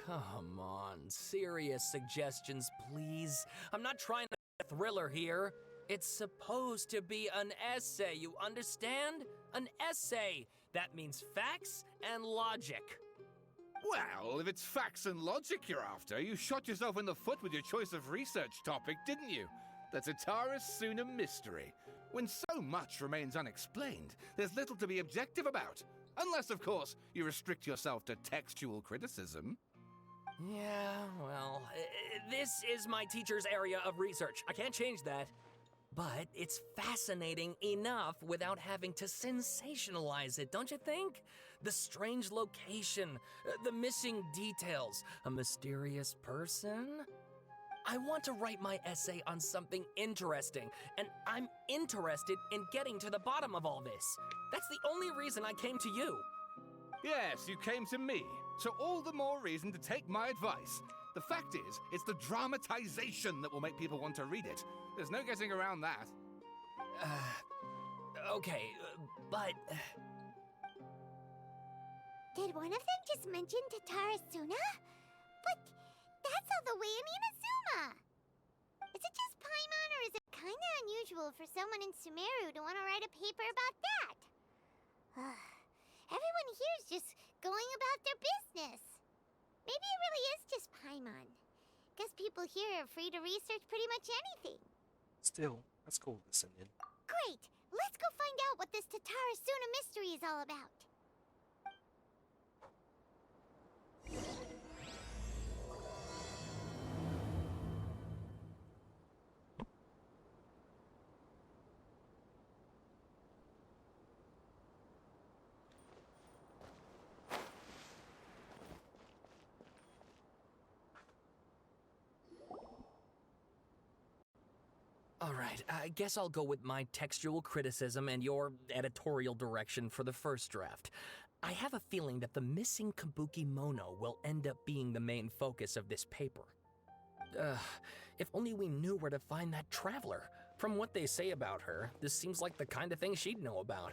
Come on, serious suggestions, please. I'm not trying to be a thriller here. It's supposed to be an essay, you understand? An essay. That means facts and logic. Well, if it's facts and logic you're after, you shot yourself in the foot with your choice of research topic, didn't you? The Tataris Suna mystery. When so much remains unexplained, there's little to be objective about. Unless, of course, you restrict yourself to textual criticism. Yeah, well, this is my teacher's area of research. I can't change that. But it's fascinating enough without having to sensationalize it, don't you think? The strange location, the missing details, a mysterious person. I want to write my essay on something interesting, and I'm interested in getting to the bottom of all this. That's the only reason I came to you. Yes, you came to me, so all the more reason to take my advice. The fact is, it's the dramatization that will make people want to read it. There's no getting around that. Okay, but... Did one of them just mention Tatarasuna? But that's all the way in Inazuma! Is it just Paimon, or is it kinda unusual for someone in Sumeru to want to write a paper about that? Everyone here's just going about their business. Maybe it really is just Paimon. Guess people here are free to research pretty much anything. Still, let's go listen in. Great! Let's go find out what this Tatarasuna mystery is all about. All right, I guess I'll go with my textual criticism and your editorial direction for the first draft. I have a feeling that the missing Kabuki Mono will end up being the main focus of this paper. If only we knew where to find that traveler. From what they say about her, this seems like the kind of thing she'd know about.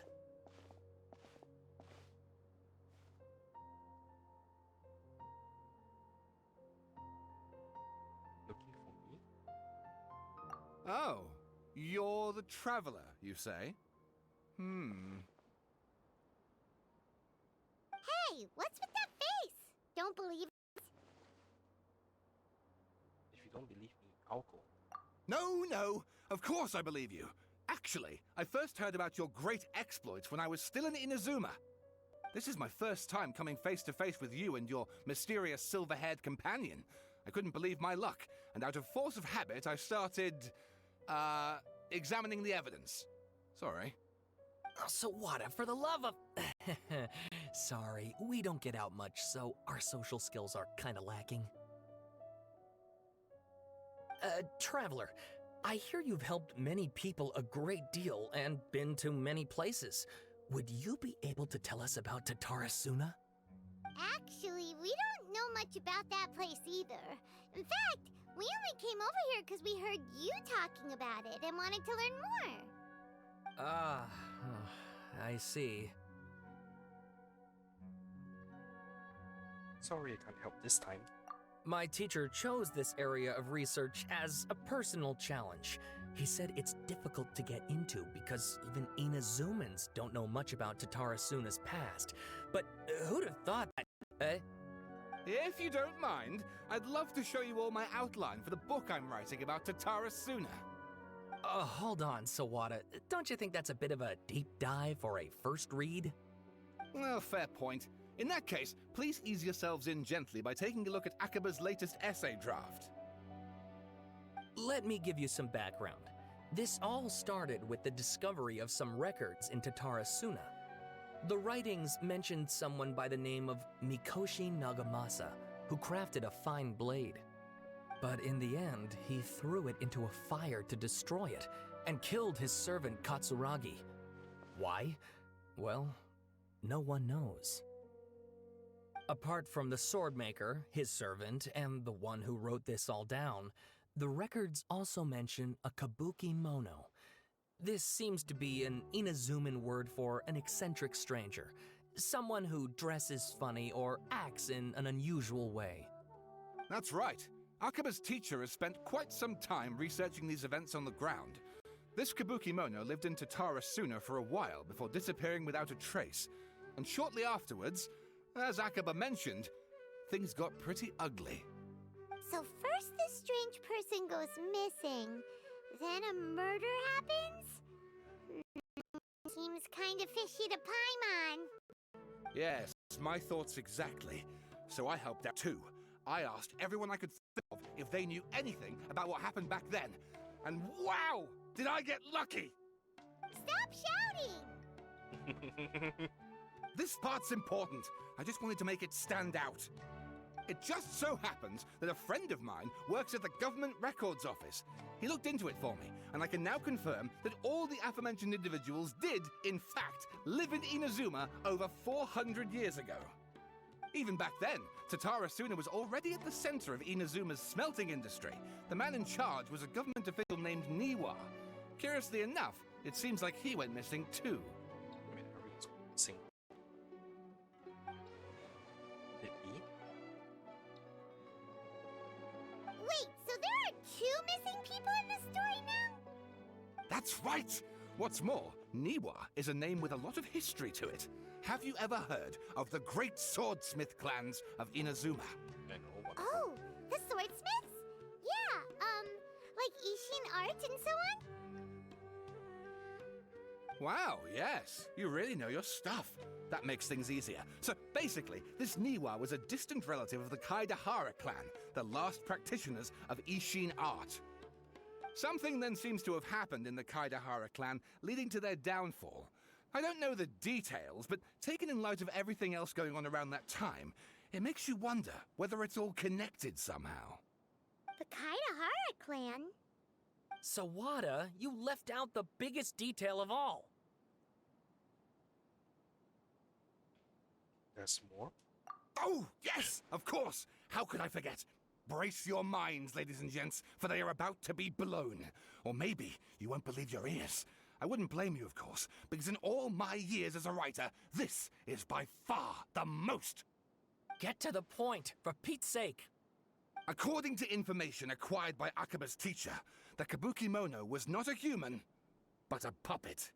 Looking for me? Oh, you're the traveler, you say? Hey, what's with that face? Don't believe it. If you don't believe me, I'll go. No, of course I believe you. Actually, I first heard about your great exploits when I was still in Inazuma. This is my first time coming face to face with you and your mysterious silver-haired companion. I couldn't believe my luck, and out of force of habit, I started, examining the evidence. Sorry. So what, for the love of... Sorry, we don't get out much, so our social skills are kinda lacking. Traveler, I hear you've helped many people a great deal and been to many places. Would you be able to tell us about Tatarasuna? Actually, we don't know much about that place either. In fact, we only came over here because we heard you talking about it and wanted to learn more. Ah, I see. Sorry, I can't help this time. My teacher chose this area of research as a personal challenge. He said it's difficult to get into because even Inazumans don't know much about Tatarasuna's past. But who'd have thought that, If you don't mind, I'd love to show you all my outline for the book I'm writing about Tatarasuna. Hold on, Sawada. Don't you think that's a bit of a deep dive for a first read? Well, fair point. In that case, please ease yourselves in gently by taking a look at Akaba's latest essay draft. Let me give you some background. This all started with the discovery of some records in Tatarasuna. The writings mentioned someone by the name of Mikoshi Nagamasa, who crafted a fine blade. But in the end, he threw it into a fire to destroy it, and killed his servant Katsuragi. Why? Well, no one knows. Apart from the swordmaker, his servant, and the one who wrote this all down, the records also mention a kabuki mono. This seems to be an Inazuman word for an eccentric stranger, someone who dresses funny or acts in an unusual way. That's right. Akaba's teacher has spent quite some time researching these events on the ground. This kabuki mono lived in Tatarasuna for a while before disappearing without a trace. And shortly afterwards, as Akaba mentioned, things got pretty ugly. So first this strange person goes missing, then a murder happens? Seems kind of fishy to Paimon. Yes, my thoughts exactly. So I helped out too. I asked everyone I could think of if they knew anything about what happened back then. And wow! Did I get lucky! Stop shouting! This part's important. I just wanted to make it stand out. It just so happens that a friend of mine works at the Government Records Office. He looked into it for me, and I can now confirm that all the aforementioned individuals did, in fact, live in Inazuma over 400 years ago. Even back then, Tatarasuna was already at the center of Inazuma's smelting industry. The man in charge was a government official named Niwa. Curiously enough, it seems like he went missing too. I mean, everyone's missing. Did he? Wait, so there are 2 missing people in this story now? That's right! What's more, Niwa is a name with a lot of history to it. Have you ever heard of the great swordsmith clans of Inazuma? I know one. Oh, the swordsmiths? Yeah, like Ishin art and so on? Wow, yes. You really know your stuff. That makes things easier. So basically, this Niwa was a distant relative of the Kaidahara clan, the last practitioners of Ishin art. Something then seems to have happened in the Kaidahara clan, leading to their downfall. I don't know the details, but taken in light of everything else going on around that time, it makes you wonder whether it's all connected somehow. The Kaidahara clan? Sawada, you left out the biggest detail of all. There's more? Oh, yes, of course. How could I forget? Brace your minds, ladies and gents, for they are about to be blown. Or maybe you won't believe your ears. I wouldn't blame you, of course, because in all my years as a writer, this is by far the most. Get to the point, for Pete's sake. According to information acquired by Akaba's teacher, the Kabuki Mono was not a human, but a puppet.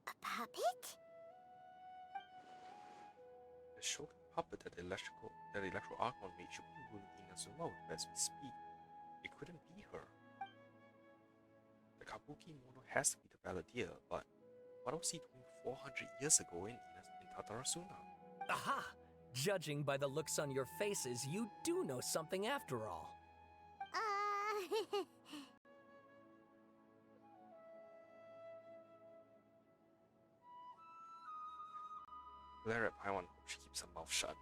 A puppet? The shogun puppet that electro Archon made should be ruling Inazuma as we speak. It couldn't be her. The Kabuki Mono has to be the Balladeer, but what was he doing 400 years ago in Tatarasuna? Aha! Judging by the looks on your faces, you do know something after all. Glare at Paimon, she keeps her mouth shut.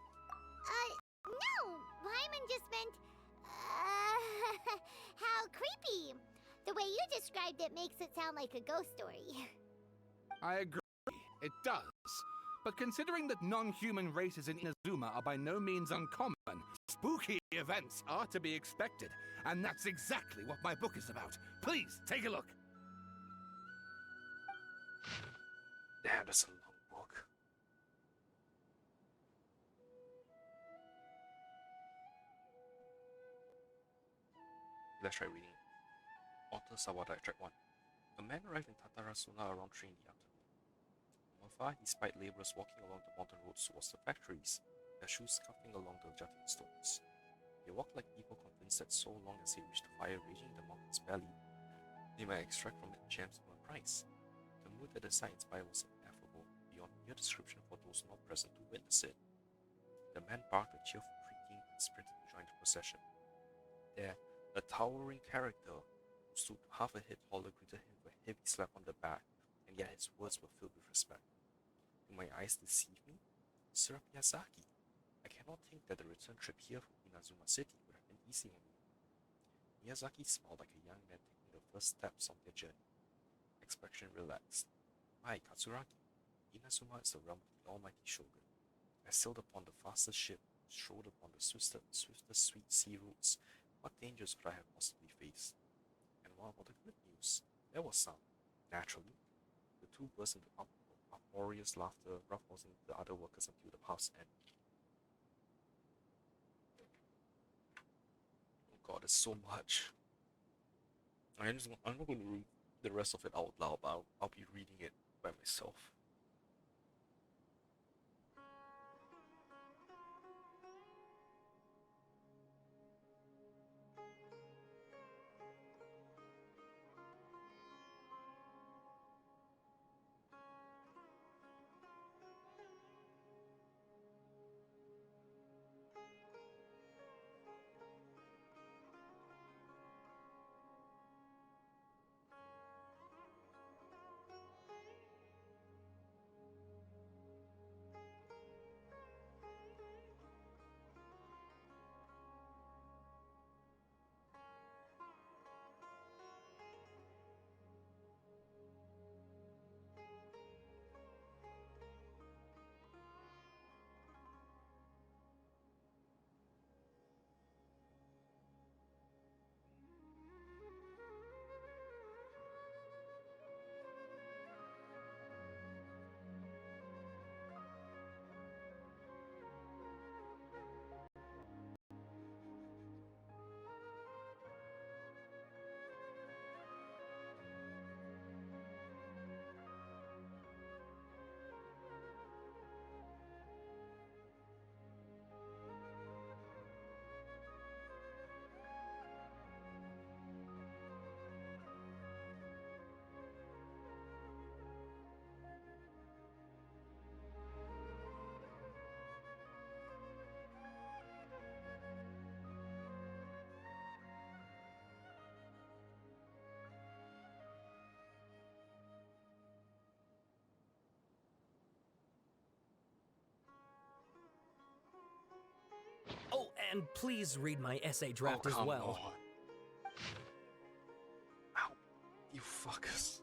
No, Paimon just meant, how creepy. The way you described it makes it sound like a ghost story. I agree, it does. But considering that non-human races in Inazuma are by no means uncommon, spooky events are to be expected. And that's exactly what my book is about. Please, take a look. Damn, that's a long book. Let's try reading it. Author Sawada, Track 1. A man arrived in Tatarasuna around 3 in the afternoon. From afar, he spied laborers walking along the mountain roads towards the factories, their shoes scuffing along the jutting stones. They walked like people convinced that so long as they reached the fire raging in the mountain's belly, they might extract from it gems for a price. The mood at the sight inspired was ineffable, beyond mere description for those not present to witness it. The man barked a cheerful greeting and sprinted to join the procession. There, a towering character who stood half a head taller greeted him with a heavy slap on the back, and yet his words were filled with respect. Do my eyes deceive me? Sir Miyazaki, I cannot think that the return trip here from Inazuma City would have been easy on you. Miyazaki smiled like a young man taking the first steps on their journey. Expression relaxed. My Katsuragi, Inazuma is the realm of the almighty Shogun. I sailed upon the fastest ship, strode upon the swiftest sweet sea routes. What dangers could I have possibly faced? And what about the good news? There was some. Naturally, the two burst into uproarious laughter, roughhousing the other workers until the path's end. Oh god, there's so much. I'm not going to read the rest of it out loud, but I'll be reading it by myself. Oh, and please read my essay draft as well. On. Ow, you fuckers.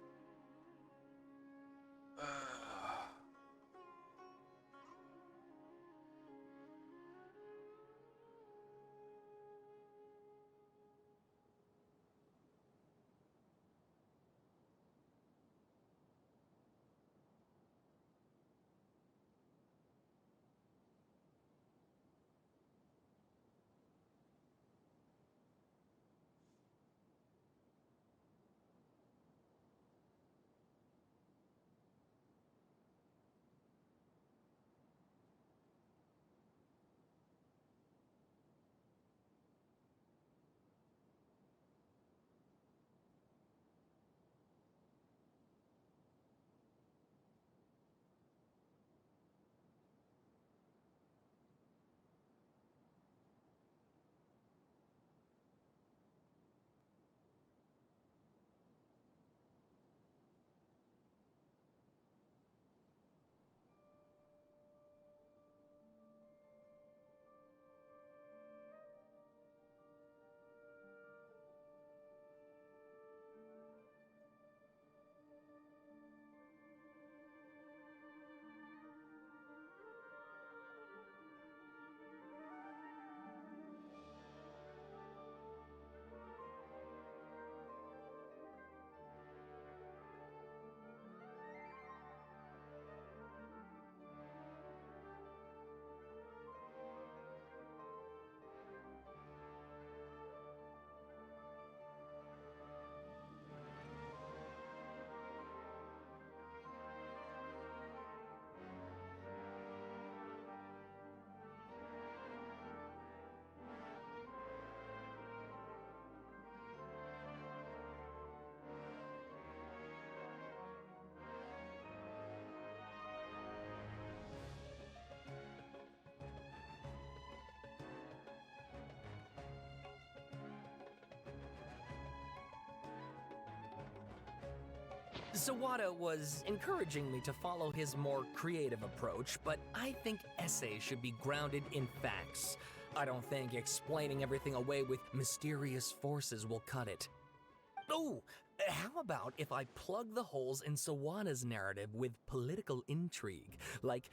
Sawada was encouraging me to follow his more creative approach, but I think essays should be grounded in facts. I don't think explaining everything away with mysterious forces will cut it. Oh, how about if I plug the holes in Sawada's narrative with political intrigue? Like,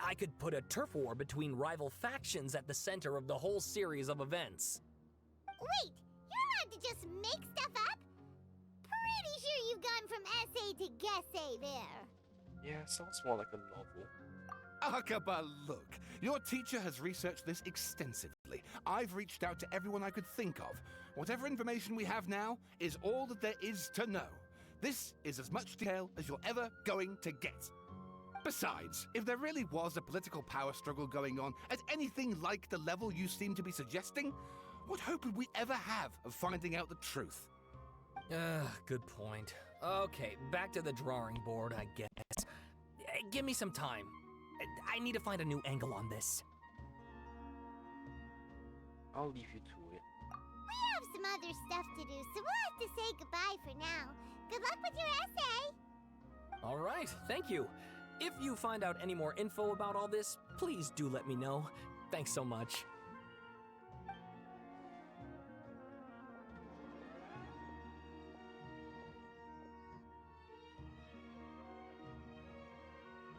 I could put a turf war between rival factions at the center of the whole series of events. Wait, you're allowed to just make stuff up? Pretty sure you've gone from essay to guessay there. Yeah, sounds more like a novel. Akaba, look. Your teacher has researched this extensively. I've reached out to everyone I could think of. Whatever information we have now is all that there is to know. This is as much detail as you're ever going to get. Besides, if there really was a political power struggle going on at anything like the level you seem to be suggesting, what hope would we ever have of finding out the truth? Good point. Okay, back to the drawing board, I guess. Give me some time. I need to find a new angle on this. I'll leave you to it. We have some other stuff to do, so we'll have to say goodbye for now. Good luck with your essay! All right, thank you. If you find out any more info about all this, please do let me know. Thanks so much.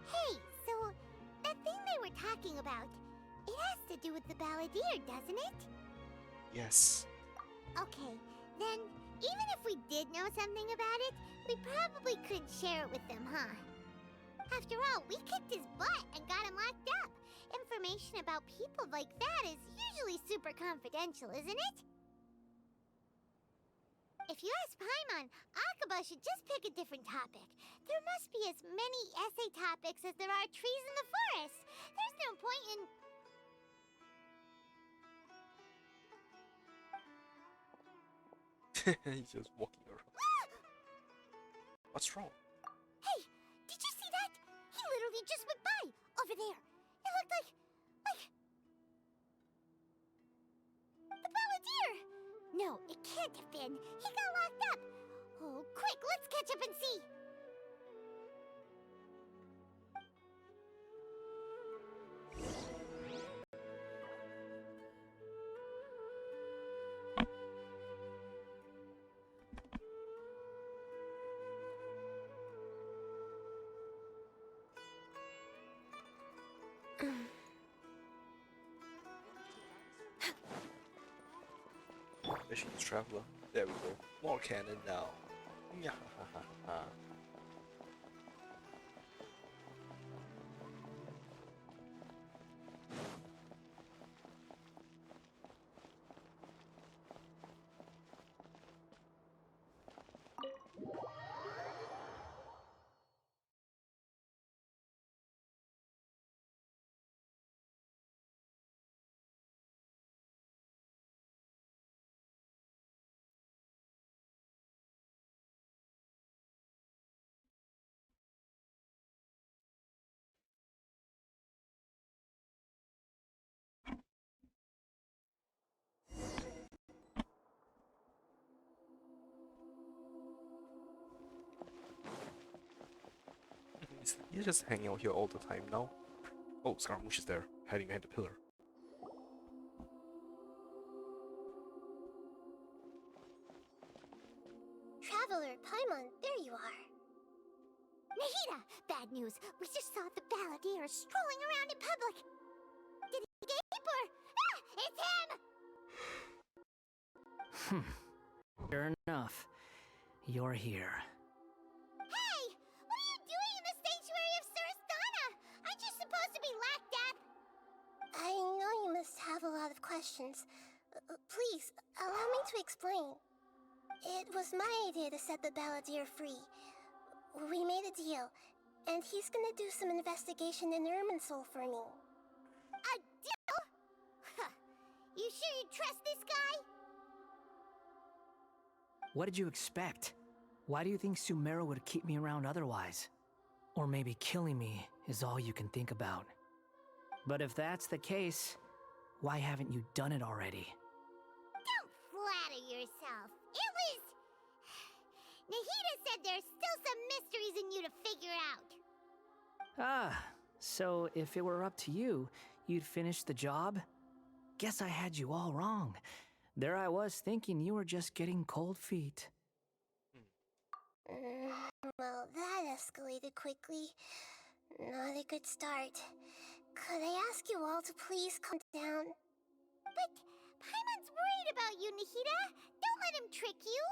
Hey, so that thing they were talking about, it has to do with the balladeer, doesn't it? Yes. Okay, then even if we did know something about it, we probably could share it with them, huh? After all, we kicked his butt and got him locked up. Information about people like that is usually super confidential, isn't it? If you ask Paimon, Akaba should just pick a different topic. There must be as many essay topics as there are trees in the forest. There's no point in... He's just walking around. What's wrong? Hey, did you see that? He literally just went by, over there. It looked like... the balladeer! No, it can't have been. He got locked up. Oh, quick, let's catch up and see. Mission Traveler. There we go. More cannon now. Yeah. He's just hanging out here all the time now. Oh, Scaramouche is there, hiding behind the pillar. Traveler, Paimon, there you are. Nahida! Bad news. We just saw the balladeer strolling around in public. Did he escape or... Ah! It's him! Sure enough, you're here. Hey! What are you doing in the sanctuary of Surastana? Aren't you supposed to be locked up? I know you must have a lot of questions. Please, allow me to explain. It was my idea to set the balladeer free. We made a deal, and he's gonna do some investigation in Irminsul for me. A deal? Huh. You sure you trust this guy? What did you expect? Why do you think Sumeru would keep me around otherwise? Or maybe killing me is all you can think about. But if that's the case, why haven't you done it already? Don't flatter yourself. Nahida said there's still some mysteries in you to figure out. Ah, so if it were up to you, you'd finish the job? Guess I had you all wrong. There I was thinking you were just getting cold feet. Well, that escalated quickly. Not a good start. Could I ask you all to please calm down? But Paimon's worried about you, Nahida. Don't let him trick you.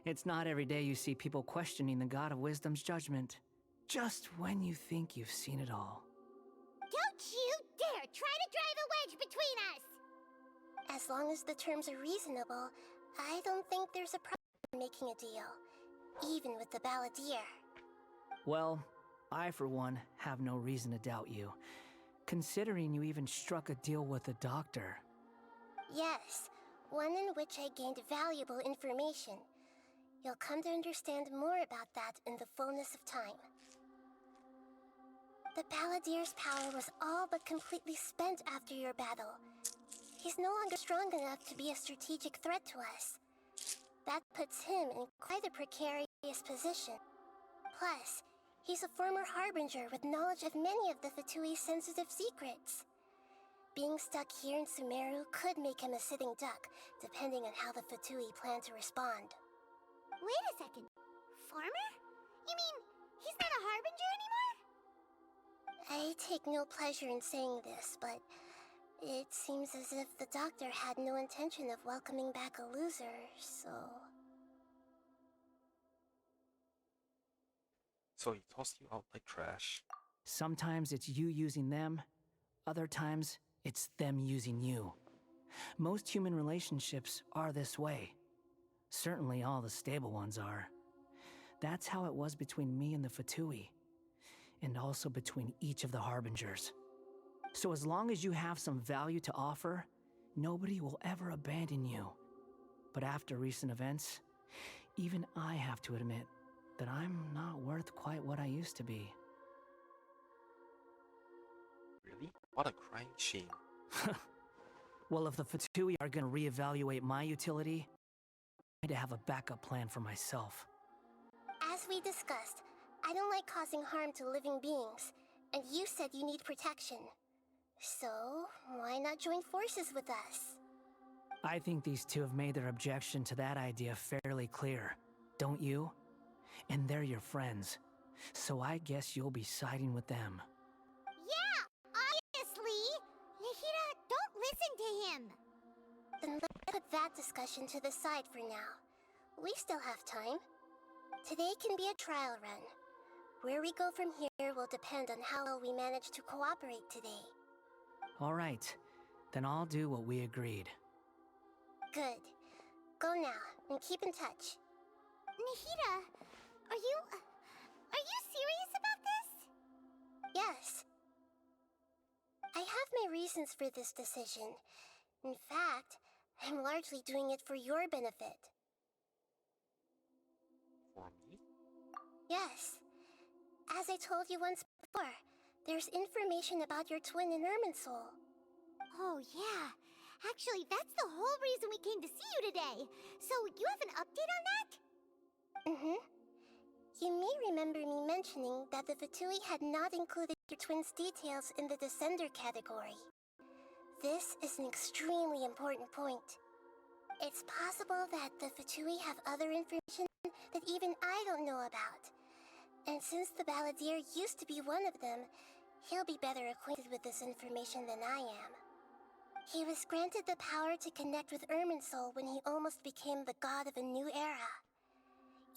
It's not every day you see people questioning the God of Wisdom's judgment. Just when you think you've seen it all. Don't you dare try to drive a wedge between us! As long as the terms are reasonable, I don't think there's a problem making a deal. Even with the Balladeer. Well, I for one have no reason to doubt you, considering you even struck a deal with the doctor. Yes, one in which I gained valuable information. You'll come to understand more about that in the fullness of time. The Balladeer's power was all but completely spent after your battle. He's no longer strong enough to be a strategic threat to us. That puts him in quite a precarious position. Plus, he's a former Harbinger with knowledge of many of the Fatui's sensitive secrets. Being stuck here in Sumeru could make him a sitting duck, depending on how the Fatui plan to respond. Wait a second. Former? You mean he's not a Harbinger anymore? I take no pleasure in saying this, but it seems as if the doctor had no intention of welcoming back a loser, so... So he tossed you out like trash. Sometimes it's you using them, other times it's them using you. Most human relationships are this way. Certainly all the stable ones are. That's how it was between me and the Fatui, and also between each of the Harbingers. So as long as you have some value to offer, nobody will ever abandon you. But after recent events, even I have to admit that I'm not worth quite what I used to be. Really? What a crying shame. Well, if the Fatui are gonna reevaluate my utility, I need to have a backup plan for myself. As we discussed, I don't like causing harm to living beings, and you said you need protection. So, why not join forces with us? I think these two have made their objection to that idea fairly clear, don't you? And they're your friends, so I guess you'll be siding with them. Yeah, obviously! Nahida, don't listen to him! Then let's put that discussion to the side for now. We still have time. Today can be a trial run. Where we go from here will depend on how well we manage to cooperate today. All right, then I'll do what we agreed. Good. Go now, and keep in touch. Nahida, are you serious about this? Yes. I have my reasons for this decision. In fact, I'm largely doing it for your benefit. For me? Yes. As I told you once before, there's information about your twin in Irminsul. Oh, yeah. Actually, that's the whole reason we came to see you today. So, you have an update on that? Mm-hmm. You may remember me mentioning that the Fatui had not included your twin's details in the Descender category. This is an extremely important point. It's possible that the Fatui have other information that even I don't know about. And since the Balladeer used to be one of them, he'll be better acquainted with this information than I am. He was granted the power to connect with Irminsul when he almost became the god of a new era.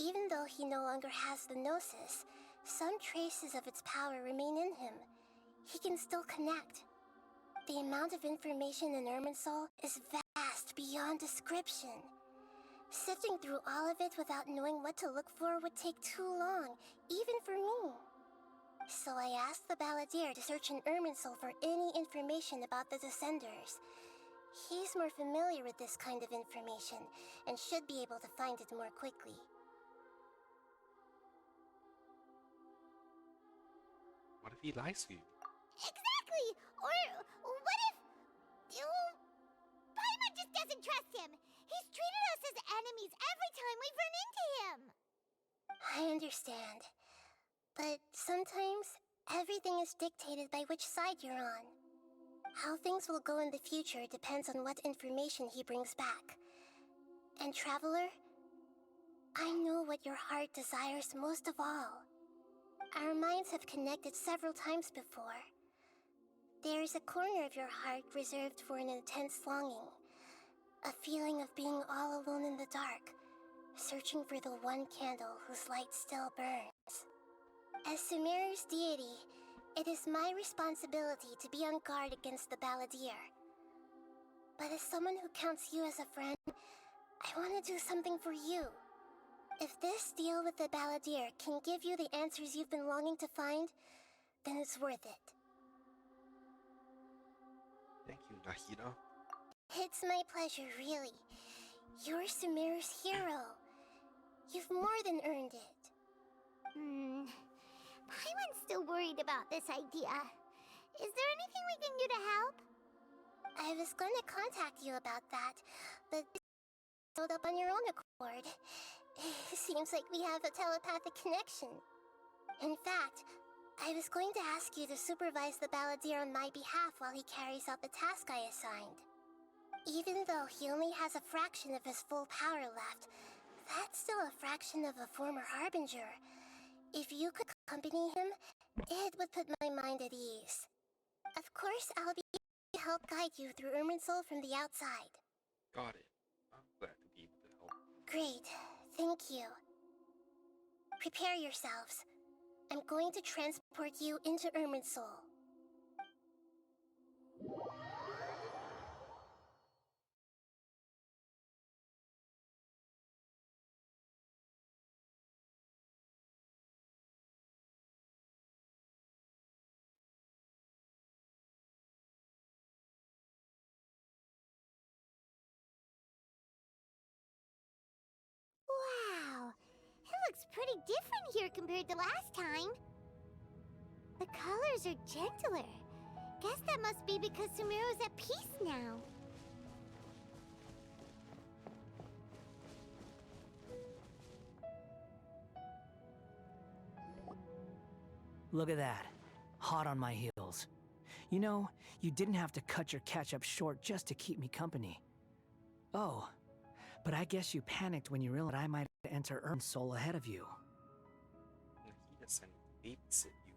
Even though he no longer has the Gnosis, some traces of its power remain in him. He can still connect. The amount of information in Irminsul is vast beyond description. Sifting through all of it without knowing what to look for would take too long, even for me. So I asked the Balladeer to search in Irminsul for any information about the Descenders. He's more familiar with this kind of information, and should be able to find it more quickly. What if he lies to you? Exactly! Or what if... Paimon just doesn't trust him! He's treated us as enemies every time we run into him! I understand. But sometimes, everything is dictated by which side you're on. How things will go in the future depends on what information he brings back. And Traveler, I know what your heart desires most of all. Our minds have connected several times before. There is a corner of your heart reserved for an intense longing. A feeling of being all alone in the dark, searching for the one candle whose light still burns. As Sumeru's deity, it is my responsibility to be on guard against the Balladeer. But as someone who counts you as a friend, I want to do something for you. If this deal with the Balladeer can give you the answers you've been longing to find, then it's worth it. Thank you, Nahida. It's my pleasure, really. You're Sumeru's hero. You've more than earned it. Paimon's still worried about this idea. Is there anything we can do to help? I was going to contact you about that, but you showed up on your own accord. Seems like we have a telepathic connection. In fact, I was going to ask you to supervise the Balladeer on my behalf while he carries out the task I assigned. Even though he only has a fraction of his full power left, that's still a fraction of a former Harbinger. If you could accompany him, it would put my mind at ease. Of course, I'll be able to help guide you through Irminsul from the outside. Got it. I'm glad to be able to help. Great. Thank you. Prepare yourselves. I'm going to transport you into Irminsul. Wow, it looks pretty different here compared to last time. The colors are gentler. Guess that must be because Sumeru's at peace now. Look at that. Hot on my heels. You know, you didn't have to cut your catch-up short just to keep me company. Oh, but I guess you panicked when you realized I might enter Irminsul ahead of you. Nahida sent me to babysit you.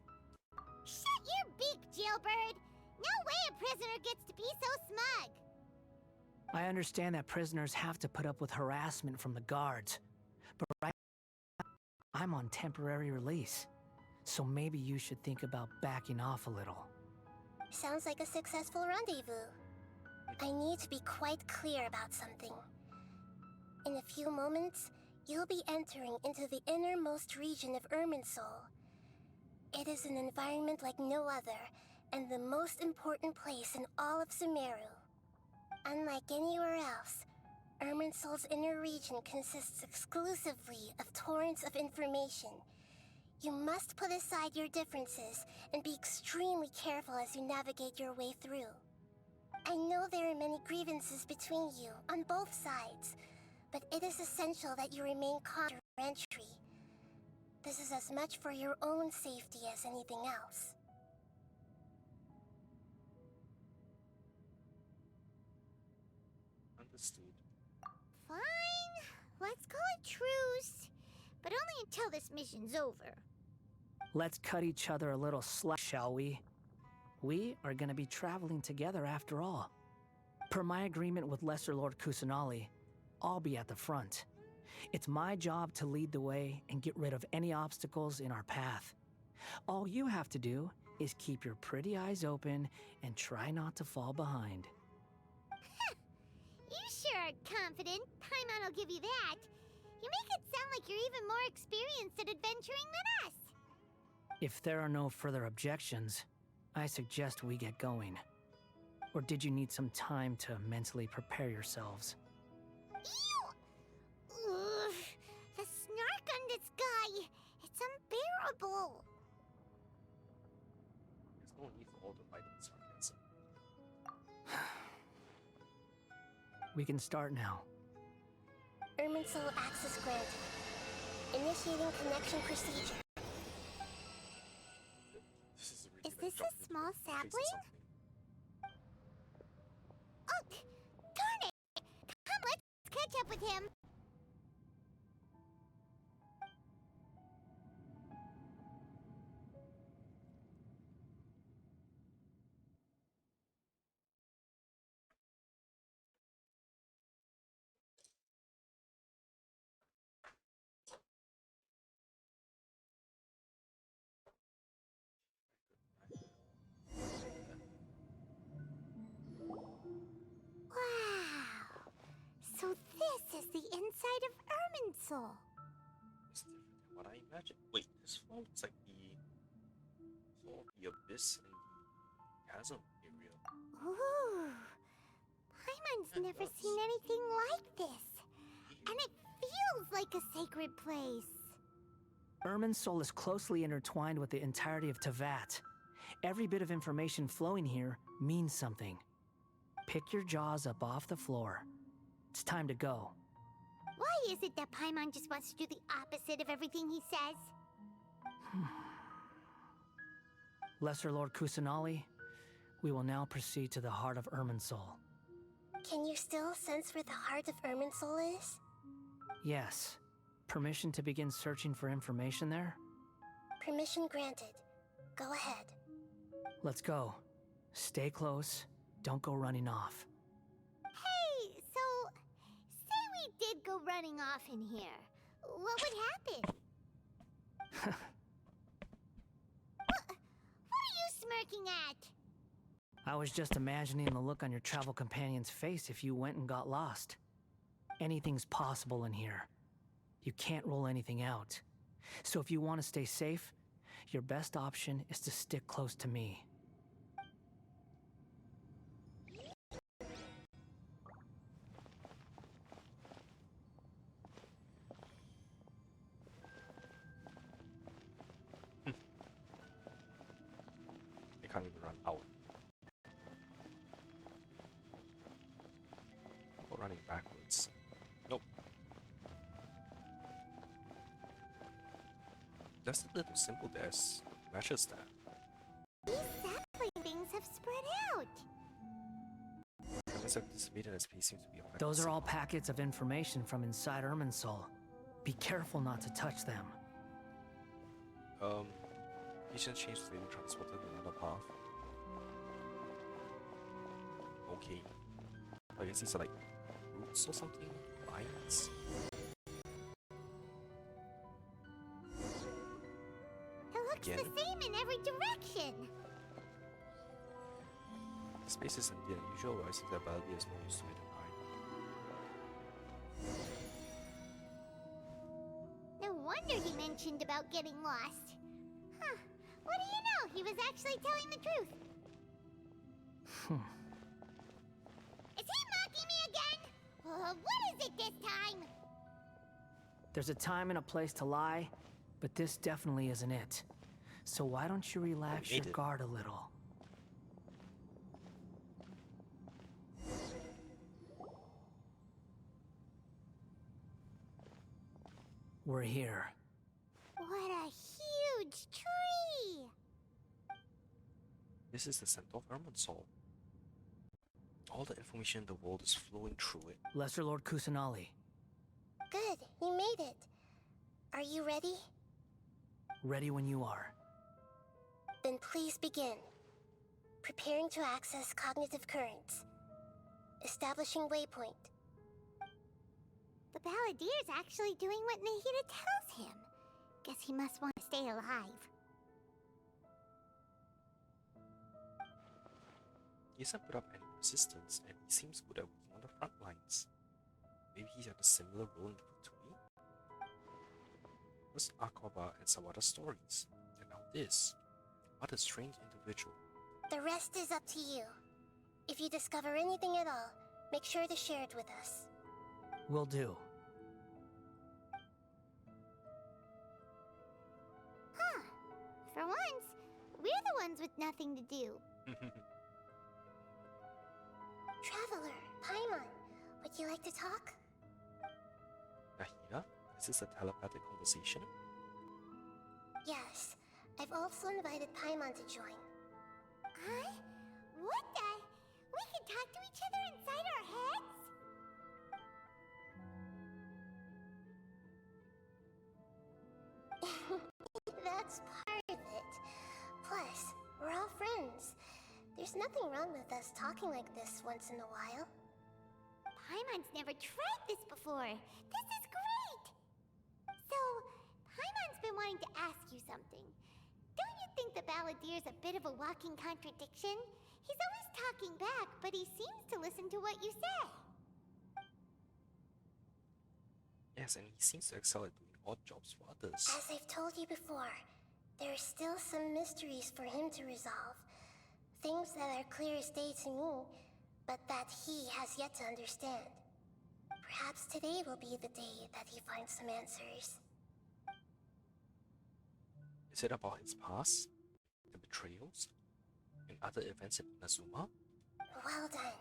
Shut your beak, jailbird! No way a prisoner gets to be so smug! I understand that prisoners have to put up with harassment from the guards, but right now, I'm on temporary release. So maybe you should think about backing off a little. Sounds like a successful rendezvous. I need to be quite clear about something. In a few moments, you'll be entering into the innermost region of Irminsul. It is an environment like no other, and the most important place in all of Sumeru. Unlike anywhere else, Irminsul's inner region consists exclusively of torrents of information. You must put aside your differences and be extremely careful as you navigate your way through. I know there are many grievances between you on both sides, but it is essential that you remain calm during your entry. This is as much for your own safety as anything else. Understood. Fine. Let's call it truce. But only until this mission's over. Let's cut each other a little slack, shall we? We are gonna be traveling together after all. Per my agreement with Lesser Lord Kusanali, I'll be at the front. It's my job to lead the way and get rid of any obstacles in our path. All you have to do is keep your pretty eyes open and try not to fall behind. You sure are confident. Paimon will give you that. You make it sound like you're even more experienced at adventuring than us. If there are no further objections, I suggest we get going. Or did you need some time to mentally prepare yourselves? Ew! Ugh, the snark on this guy. It's unbearable. There's no need for all the fighting sarcasm. We can start now. Irminsul access granted. Initiating connection procedure. This is Is this a small sapling? Oh, darn it! Come, let's catch up with him. Wow! So this is the inside of Irminsul. It's different than what I imagined. Wait, this floor looks like the floor of the abyss in the chasm area. Ooh! Paimon's That never does. seen anything like this. And it feels like a sacred place. Irminsul is closely intertwined with the entirety of Tevat. Every bit of information flowing here means something. Pick your jaws up off the floor. It's time to go. Why is it that Paimon just wants to do the opposite of everything he says? Lesser Lord Kusanali, we will now proceed to the heart of Irminsul. Can you still sense where the heart of Irminsul is? Yes. Permission to begin searching for information there? Permission granted. Go ahead. Let's go. Stay close. Don't go running off. Hey, so say we did go running off in here. What would happen? What are you smirking at? I was just imagining the look on your travel companion's face if you went and got lost. Anything's possible in here. You can't rule anything out. So if you want to stay safe, your best option is to stick close to me. They can't even run out. Or running backwards. Nope. Just a little simple desk matches that. These sapling things have spread out. Unless have dissipated as space seems to be affected. Those are all packets of information from inside Irminsul. Be careful not to touch them. Patient change to being transported to another path. Okay. I guess these are like roots or something? Lines? It looks Again? the same in every direction. The space is indeed unusual, but I think that Baladi is more used to it than I. No wonder he mentioned about getting lost. Huh. What do you know? He was actually telling the truth. Is he mocking me again? What is it this time? There's a time and a place to lie, but this definitely isn't it. So why don't you relax your guard a little? We're here. What a huge tree! This is the center of Irminsul. All the information in the world is flowing through it. Lesser Lord Kusanali. Good, you made it. Are you ready? Ready when you are. Then please begin. Preparing to access cognitive currents. Establishing waypoint. The Balladier's actually doing what Nahida tells him. Guess he must want to stay alive. He hasn't put up any resistance, and he seems good at working on the front lines. Maybe he had a similar role in the platoon? First Akaba and some other stories, and now this. What a strange individual. The rest is up to you. If you discover anything at all, make sure to share it with us. Will do. Huh. For once, we're the ones with nothing to do. Traveler, Paimon, would you like to talk? Nahida, is this a telepathic conversation? Yes. I've also invited Paimon to join. Huh? What the? We can talk to each other inside our heads? That's part of it. Plus, we're all friends. There's nothing wrong with us talking like this once in a while. Paimon's never tried this before. This is great! So, Paimon's been wanting to ask you something. Don't you think the Balladier's a bit of a walking contradiction? He's always talking back, but he seems to listen to what you say. Yes, and he seems to excel at doing odd jobs for others. As I've told you before, there are still some mysteries for him to resolve. Things that are clear as day to me, but that he has yet to understand. Perhaps today will be the day that he finds some answers. Is it about his past, the betrayals, and other events in Inazuma? Well done.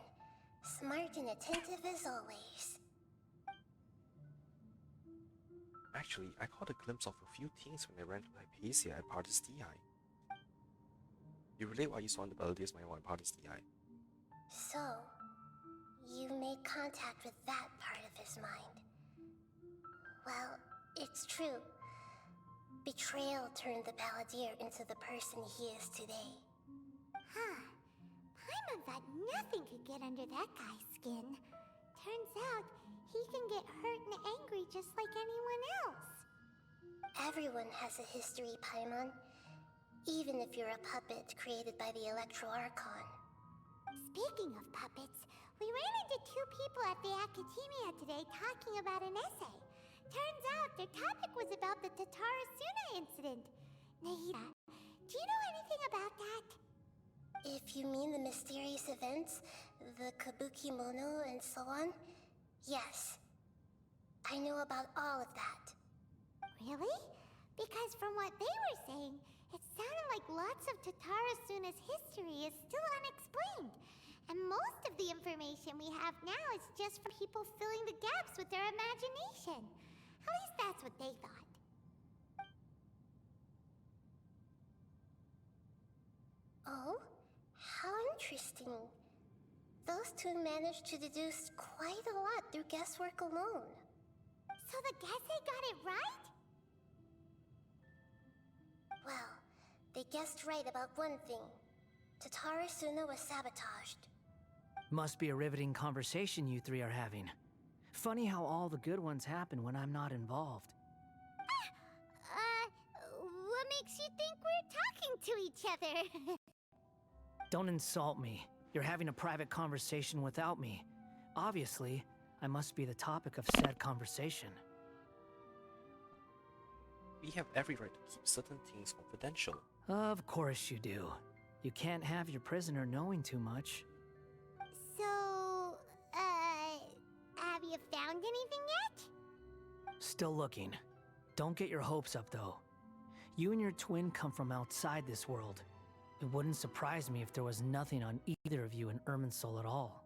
Smart and attentive as always. Actually, I caught a glimpse of a few things when I ran to Hypatia at Partis DI. You relate what you saw in the Balladier's mind at Partis DI. So, you made contact with that part of his mind. Well, it's true. Betrayal turned the Balladier into the person he is today. Huh. Paimon thought nothing could get under that guy's skin. Turns out, he can get hurt and angry just like anyone else. Everyone has a history, Paimon. Even if you're a puppet created by the Archon. Speaking of puppets, we ran into two people at the Academia today talking about an essay. Turns out their topic was about the Tatarasuna incident. Nahida, do you know anything about that? If you mean the mysterious events, the Kabuki Mono and so on, yes. I know about all of that. Really? Because from what they were saying, it sounded like lots of Tatarasuna's history is still unexplained. And most of the information we have now is just from people filling the gaps with their imagination. At least that's what they thought. Oh? How interesting. Those two managed to deduce quite a lot through guesswork alone. So the Gesse got it right? Well, they guessed right about one thing. Tatarasuna was sabotaged. Must be a riveting conversation you three are having. Funny how all the good ones happen when I'm not involved. What makes you think we're talking to each other? Don't insult me. You're having a private conversation without me. Obviously, I must be the topic of said conversation. We have every right to keep certain things confidential. Of course you do. You can't have your prisoner knowing too much. So, have you found anything yet? Still looking. Don't get your hopes up, though. You and your twin come from outside this world. It wouldn't surprise me if there was nothing on either of you in Irminsul at all.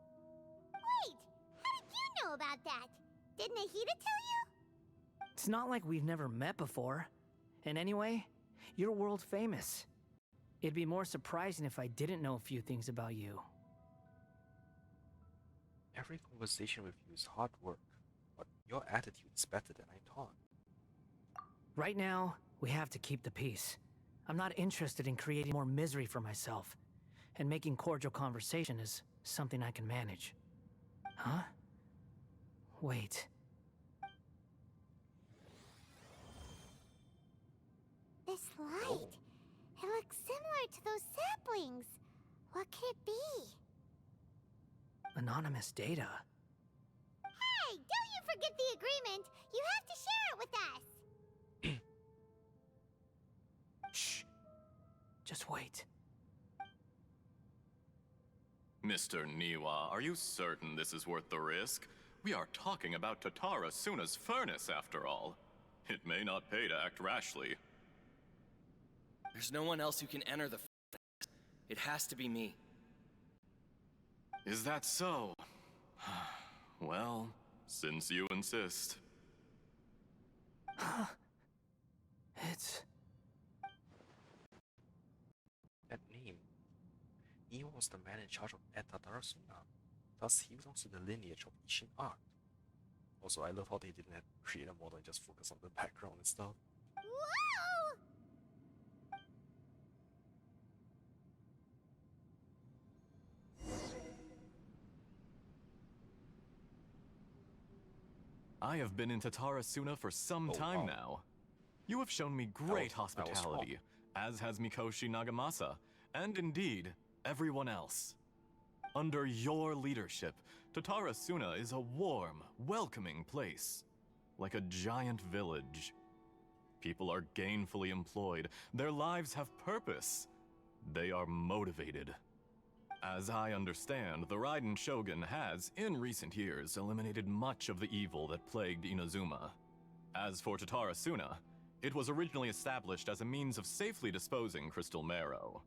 Wait! How did you know about that? Did Nahida tell you? It's not like we've never met before. And anyway, you're world famous. It'd be more surprising if I didn't know a few things about you. Every conversation with you is hard work, but your attitude is better than I thought. Right now, we have to keep the peace. I'm not interested in creating more misery for myself, and making cordial conversation is something I can manage. Huh? Wait. This light. It looks similar to those saplings. What could it be? Anonymous data. Hey, don't you forget the agreement! You have to share it with us! Shh. Just wait. Mr. Niwa, are you certain this is worth the risk? We are talking about Tatarasuna's furnace, after all. It may not pay to act rashly. There's no one else who can enter the furnace. It has to be me. Is that so? Well, since you insist. It's... That name. Niwa was the man in charge of Eta Tarasuna. Thus, he belongs to the lineage of Ishin art. Also, I love how they didn't have to create a model and just focus on the background and stuff. Whoa! I have been in Tatarasuna for some time now. You have shown me great hospitality, as has Mikoshi Nagamasa, and indeed, everyone else. Under your leadership, Tatarasuna is a warm, welcoming place, like a giant village. People are gainfully employed, their lives have purpose, they are motivated. As I understand, the Raiden Shogun has, in recent years, eliminated much of the evil that plagued Inazuma. As for Tatarasuna, it was originally established as a means of safely disposing crystal marrow.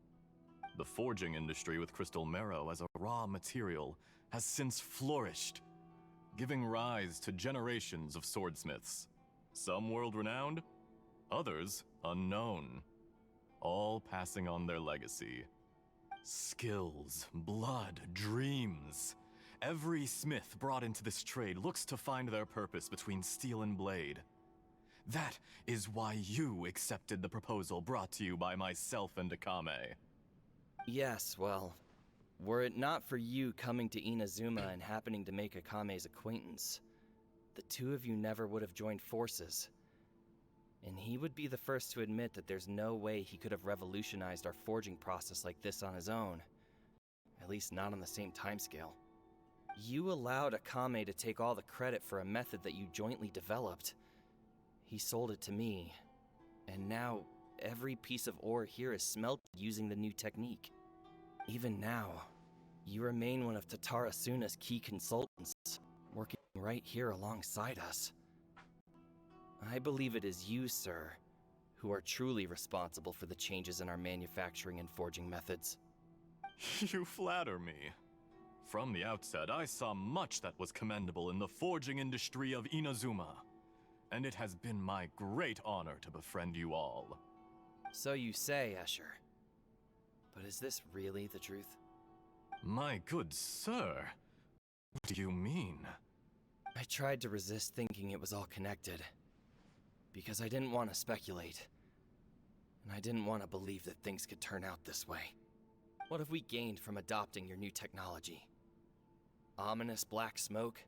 The forging industry with crystal marrow as a raw material has since flourished, giving rise to generations of swordsmiths. Some world-renowned, others unknown, all passing on their legacy. Skills, blood, dreams. Every smith brought into this trade looks to find their purpose between steel and blade. That is why you accepted the proposal brought to you by myself and Akame. Yes, well, were it not for you coming to Inazuma and happening to make Akame's acquaintance, the two of you never would have joined forces. And he would be the first to admit that there's no way he could have revolutionized our forging process like this on his own. At least not on the same timescale. You allowed Akame to take all the credit for a method that you jointly developed. He sold it to me, and now every piece of ore here is smelted using the new technique. Even now, you remain one of Tatarasuna's key consultants, working right here alongside us. I believe it is you, sir, who are truly responsible for the changes in our manufacturing and forging methods. You flatter me. From the outset, I saw much that was commendable in the forging industry of Inazuma, and it has been my great honor to befriend you all. So you say, Escher. But is this really the truth? My good sir, what do you mean? I tried to resist thinking it was all connected. Because I didn't want to speculate. And I didn't want to believe that things could turn out this way. What have we gained from adopting your new technology? Ominous black smoke?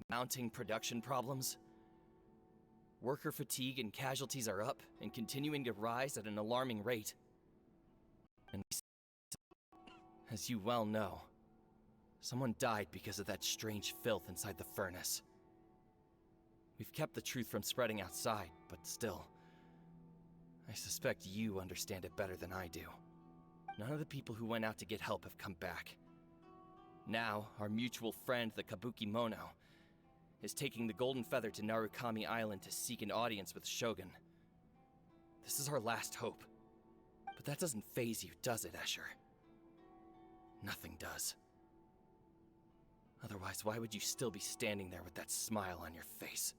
Mounting production problems? Worker fatigue and casualties are up and continuing to rise at an alarming rate. And as you well know, someone died because of that strange filth inside the furnace. We've kept the truth from spreading outside, but still, I suspect you understand it better than I do. None of the people who went out to get help have come back. Now, our mutual friend, the Kabuki Mono, is taking the Golden Feather to Narukami Island to seek an audience with Shogun. This is our last hope. But that doesn't faze you, does it, Escher? Nothing does. Otherwise, why would you still be standing there with that smile on your face?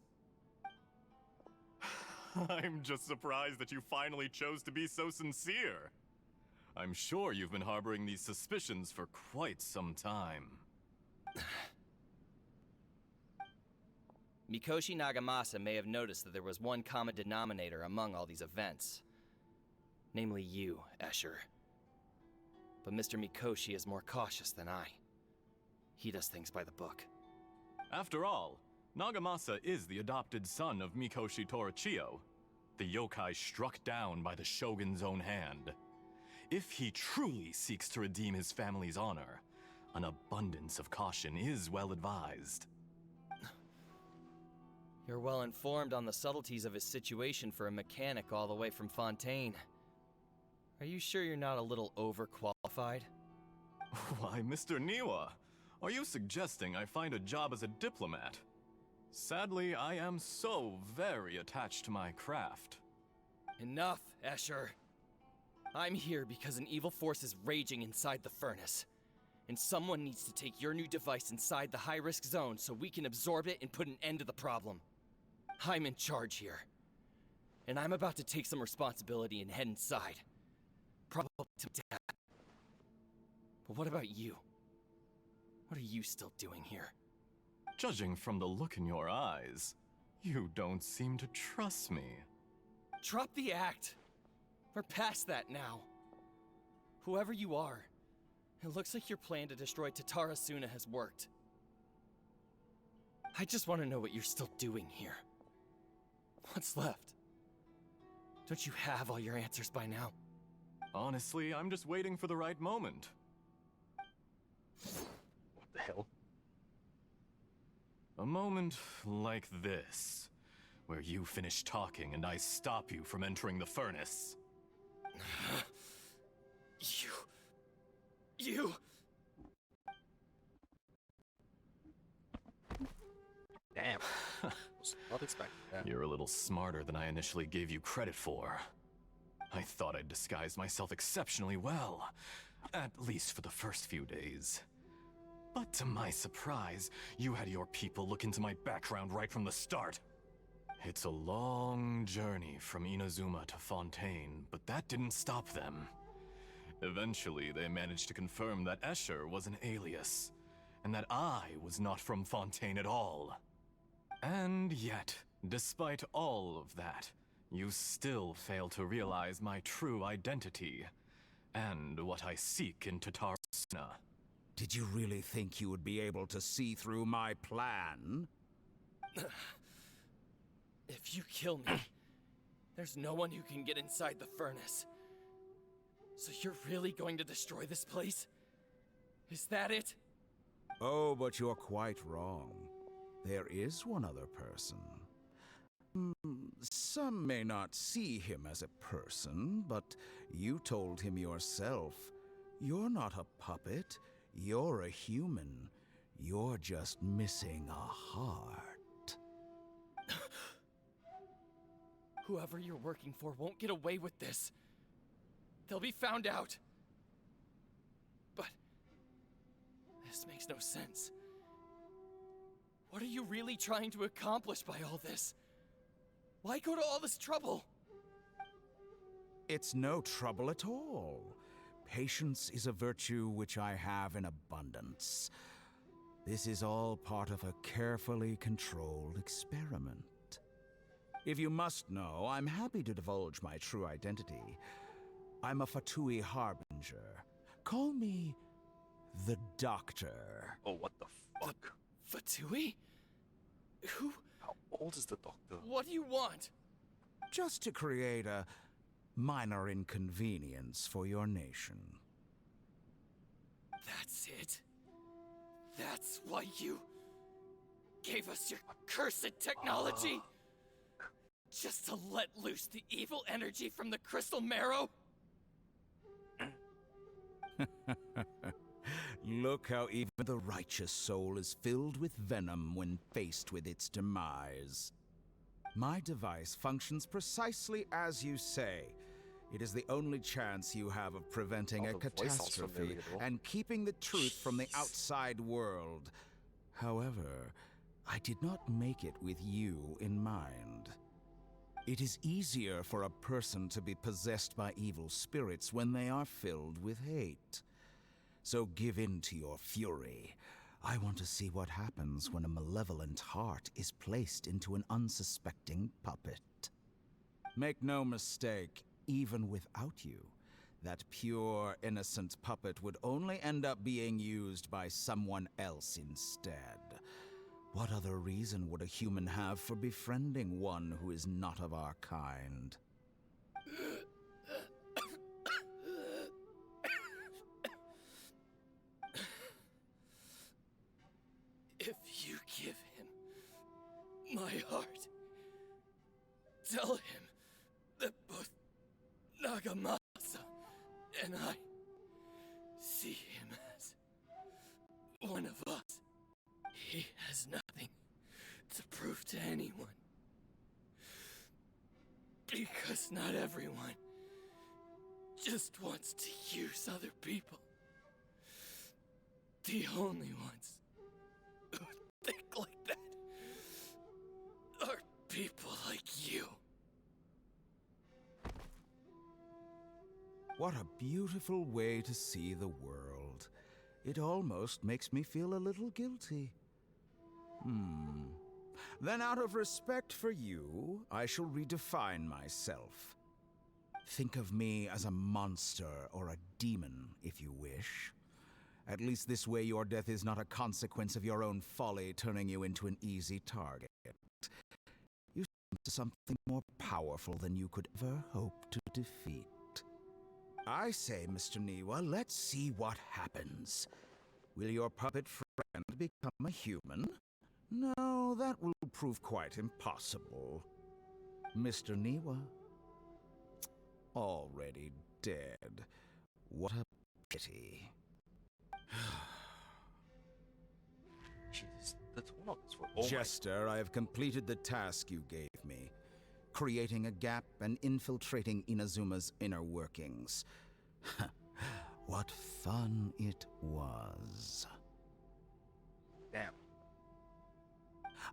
I'm just surprised that you finally chose to be so sincere. I'm sure you've been harboring these suspicions for quite some time. Mikoshi Nagamasa may have noticed that there was one common denominator among all these events. Namely you, Escher. But Mr. Mikoshi is more cautious than I. He does things by the book. After all, Nagamasa is the adopted son of Mikoshi Torichio, the yokai struck down by the Shogun's own hand. If he truly seeks to redeem his family's honor, an abundance of caution is well advised. You're well informed on the subtleties of his situation for a mechanic all the way from Fontaine. Are you sure you're not a little overqualified? Why, Mr. Niwa, are you suggesting I find a job as a diplomat? Sadly, I am so very attached to my craft. Enough, Escher. I'm here because an evil force is raging inside the furnace. And someone needs to take your new device inside the high-risk zone so we can absorb it and put an end to the problem. I'm in charge here. and I'm about to take some responsibility and head inside. Probably to death. But what about you? What are you still doing here? Judging from the look in your eyes, you don't seem to trust me. Drop the act. We're past that now. Whoever you are, it looks like your plan to destroy Tatara Suna has worked. I just want to know what you're still doing here. What's left? Don't you have all your answers by now? Honestly, I'm just waiting for the right moment. What the hell? A moment like this, where you finish talking and I stop you from entering the furnace. You... Damn. Was not expecting that. You're a little smarter than I initially gave you credit for. I thought I'd disguised myself exceptionally well, at least for the first few days. But to my surprise, you had your people look into my background right from the start. It's a long journey from Inazuma to Fontaine, but that didn't stop them. Eventually, they managed to confirm that Escher was an alias, and that I was not from Fontaine at all. And yet, despite all of that, you still fail to realize my true identity, and what I seek in Tatara Suna. Did you really think you would be able to see through my plan? If you kill me, there's no one who can get inside the furnace. So you're really going to destroy this place? Is that it? Oh, but you're quite wrong. There is one other person. Some may not see him as a person, but you told him yourself. You're not a puppet. You're a human. You're just missing a heart. Whoever you're working for won't get away with this. They'll be found out. But this makes no sense. What are you really trying to accomplish by all this? Why go to all this trouble? It's no trouble at all. Patience is a virtue which I have in abundance. This is all part of a carefully controlled experiment. If you must know, I'm happy to divulge my true identity. I'm a Fatui Harbinger. Call me the Doctor. Oh, what the fuck? Fatui? Who? How old is the doctor? What do you want? Just to create a minor inconvenience for your nation. That's it? That's why you gave us your cursed technology? Just to let loose the evil energy from the crystal marrow? Look how even the righteous soul is filled with venom when faced with its demise. My device functions precisely as you say. It is the only chance you have of preventing a catastrophe and keeping the truth from the outside world. However, I did not make it with you in mind. It is easier for a person to be possessed by evil spirits when they are filled with hate. So give in to your fury. I want to see what happens when a malevolent heart is placed into an unsuspecting puppet. Make no mistake, even without you, that pure, innocent puppet would only end up being used by someone else instead. What other reason would a human have for befriending one who is not of our kind? If you give him my heart, tell him that both Nagamasa and I see him as one of us. He has nothing to prove to anyone. Because not everyone just wants to use other people. The only ones who think like that are people like you. What a beautiful way to see the world. It almost makes me feel a little guilty. Then out of respect for you, I shall redefine myself. Think of me as a monster or a demon, if you wish. At least this way your death is not a consequence of your own folly turning you into an easy target. You seem something more powerful than you could ever hope to defeat. I say, Mr. Niwa, let's see what happens. Will your puppet friend become a human? No, that will prove quite impossible. Mr. Niwa, already dead. What a pity. Jesus, the tone of this were Jester, I have completed the task you gave me. Creating a gap and infiltrating Inazuma's inner workings. What fun it was. Damn.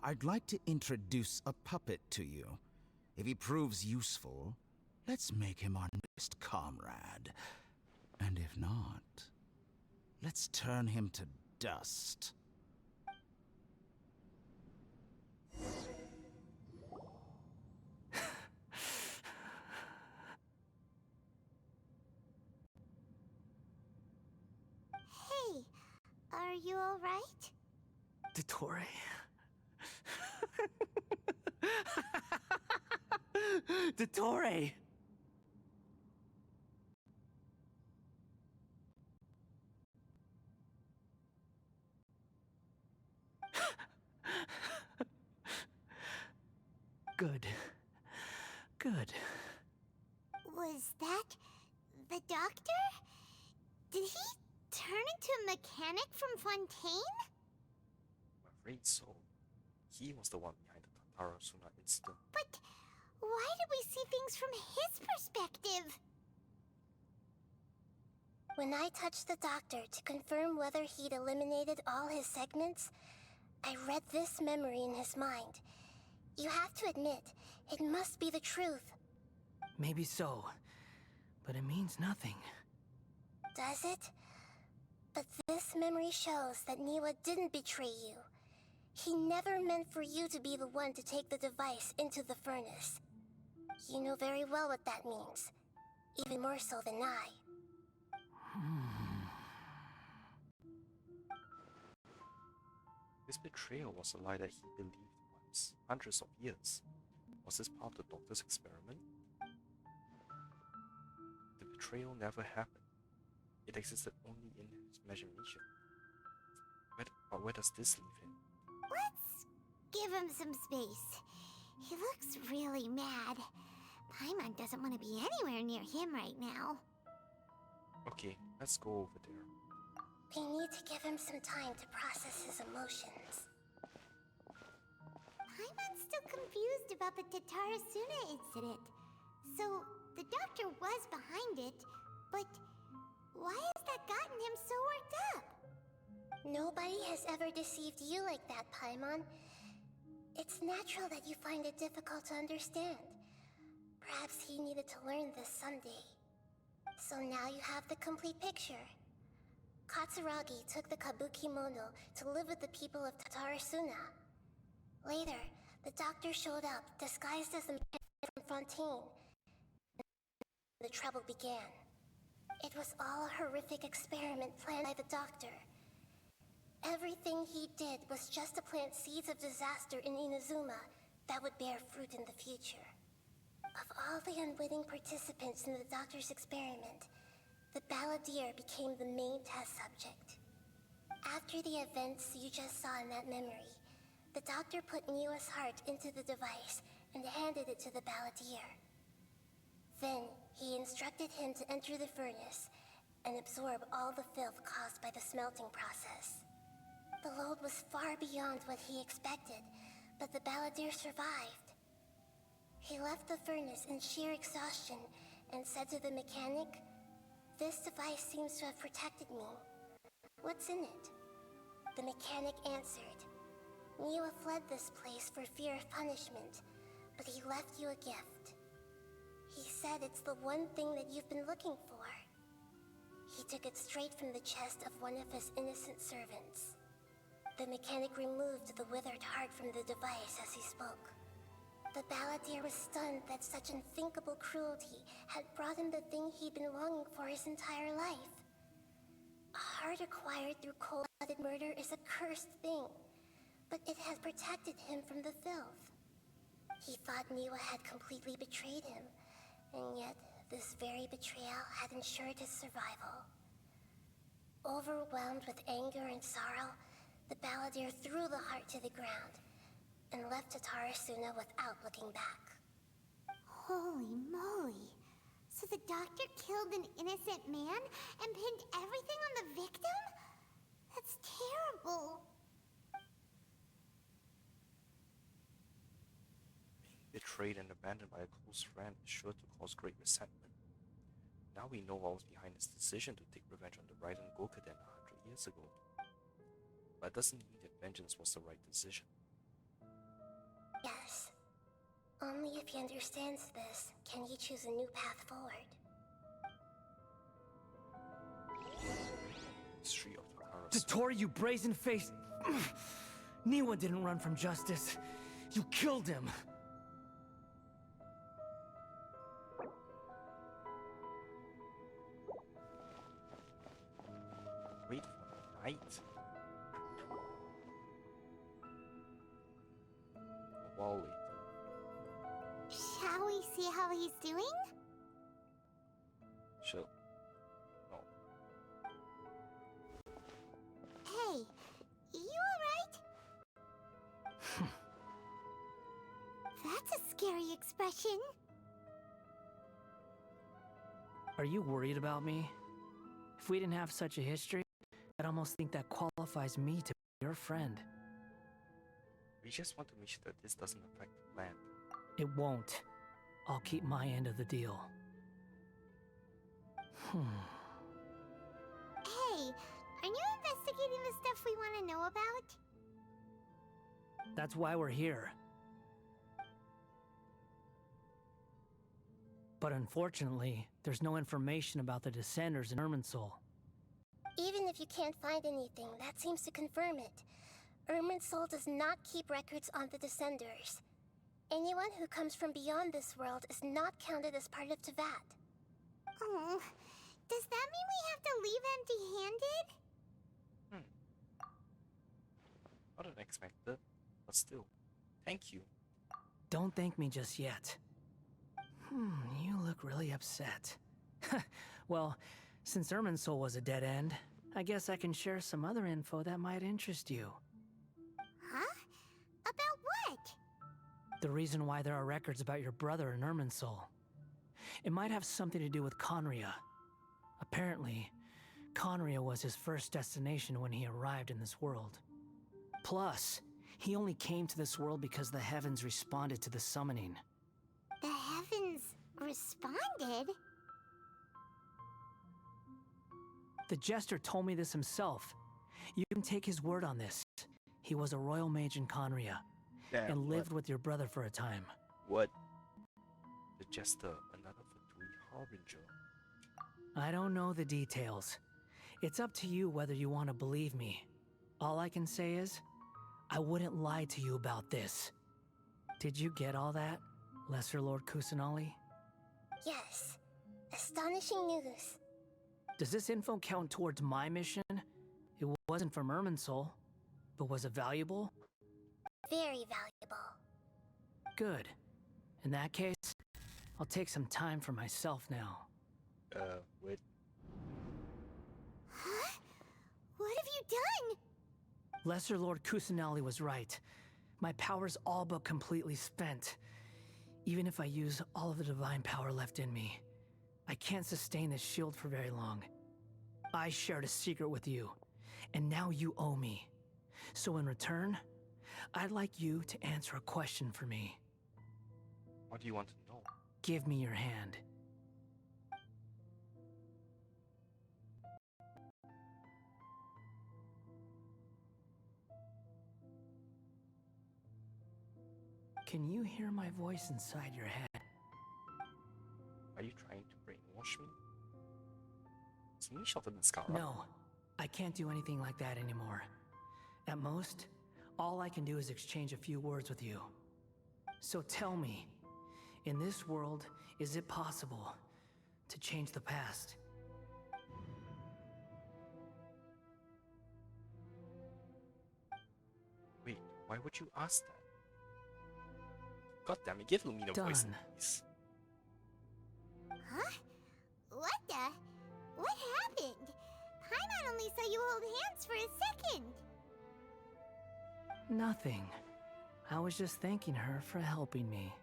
I'd like to introduce a puppet to you. If he proves useful, let's make him our newest comrade. And if not, let's turn him to dust. Hey, are you alright? Dottore? Dottore! Good. Good. Was that the doctor? Did he turn into a mechanic from Fontaine? I'm afraid so. He was the one behind the Tatara Suna incident. But why did we see things from his perspective? When I touched the doctor to confirm whether he'd eliminated all his segments, I read this memory in his mind. You have to admit, it must be the truth. Maybe so, but it means nothing. Does it? But this memory shows that Niwa didn't betray you. He never meant for you to be the one to take the device into the furnace. You know very well what that means. Even more so than I. This betrayal was a lie that he believed once, hundreds of years. Was this part of the doctor's experiment? The betrayal never happened. It existed only in his imagination. But where does this leave him? Let's give him some space. He looks really mad. Paimon doesn't want to be anywhere near him right now. Okay, let's go over there. We need to give him some time to process his emotions. Paimon's still confused about the Tatarasuna incident. So, the doctor was behind it, but why has that gotten him so worked up? Nobody has ever deceived you like that, Paimon. It's natural that you find it difficult to understand. Perhaps he needed to learn this someday. So now you have the complete picture. Katsuragi took the Kabuki Mono to live with the people of Tatarasuna. Later, the doctor showed up, disguised as the man from Fontaine. The trouble began. It was all a horrific experiment planned by the doctor. Everything he did was just to plant seeds of disaster in Inazuma that would bear fruit in the future. Of all the unwitting participants in the doctor's experiment, the balladeer became the main test subject. After the events you just saw in that memory, the doctor put Niwa's heart into the device and handed it to the balladeer. Then, he instructed him to enter the furnace and absorb all the filth caused by the smelting process. The load was far beyond what he expected, but the balladeer survived. He left the furnace in sheer exhaustion and said to the mechanic, "This device seems to have protected me. What's in it?" The mechanic answered, "Niwa fled this place for fear of punishment, but he left you a gift. He said it's the one thing that you've been looking for." He took it straight from the chest of one of his innocent servants. The mechanic removed the withered heart from the device as he spoke. The balladeer was stunned that such unthinkable cruelty had brought him the thing he'd been longing for his entire life. A heart acquired through cold-blooded murder is a cursed thing, but it has protected him from the filth. He thought Niwa had completely betrayed him, and yet this very betrayal had ensured his survival. Overwhelmed with anger and sorrow, the balladeer threw the heart to the ground and left Tatarasuna without looking back. Holy moly. So the doctor killed an innocent man and pinned everything on the victim? That's terrible. Betrayed and abandoned by a close friend is sure to cause great resentment. Now we know what was behind his decision to take revenge on the Raiden Gokuden 100 years ago. But it doesn't mean that vengeance was the right decision. Yes. Only if he understands this can he choose a new path forward. History of Takara. Tottori, you brazen-faced... Niwa didn't run from justice. You killed him. Wait for the night. A while later. Shall we see how he's doing? Chill. No. Hey, you alright? That's a scary expression. Are you worried about me? If we didn't have such a history, I'd almost think that qualifies me to be your friend. We just want to make sure that this doesn't affect the plan. It won't. I'll keep my end of the deal. Hey, are you investigating the stuff we want to know about? That's why we're here. But unfortunately, there's no information about the Descenders in Irminsul. Even if you can't find anything, that seems to confirm it. Irminsul does not keep records on the Descenders. Anyone who comes from beyond this world is not counted as part of Teyvat. Oh, does that mean we have to leave empty-handed? Not unexpected, but still. Thank you. Don't thank me just yet. You look really upset. Well, since Irminsul was a dead end, I guess I can share some other info that might interest you. Huh? About what? The reason why there are records about your brother in Irminsul. It might have something to do with Conria. Apparently, Conria was his first destination when he arrived in this world. Plus, he only came to this world because the heavens responded to the summoning. The heavens responded? The Jester told me this himself. You can take his word on this. He was a royal mage in Conria, and lived with your brother for a time. What? The Jester, another Fatui Harbinger. I don't know the details. It's up to you whether you want to believe me. All I can say is, I wouldn't lie to you about this. Did you get all that, Lesser Lord Kusanali? Yes. Astonishing news. Does this info count towards my mission? It wasn't from Irminsul, but was it valuable? Very valuable. Good. In that case, I'll take some time for myself now. Wait. Huh? What have you done? Lesser Lord Kusanali was right. My power's all but completely spent. Even if I use all of the divine power left in me, I can't sustain this shield for very long. I shared a secret with you, and now you owe me. So in return, I'd like you to answer a question for me. What do you want to know? Give me your hand. Can you hear my voice inside your head? Are you trying to brainwash me? It's Can we shelter this car? No, I can't do anything like that anymore. At most, all I can do is exchange a few words with you. So tell me, in this world, is it possible to change the past? Wait, why would you ask that? God damn it, give Lumina voice, Done. please. Huh? What the? What happened? Paimon only saw you hold hands for a second. Nothing. I was just thanking her for helping me.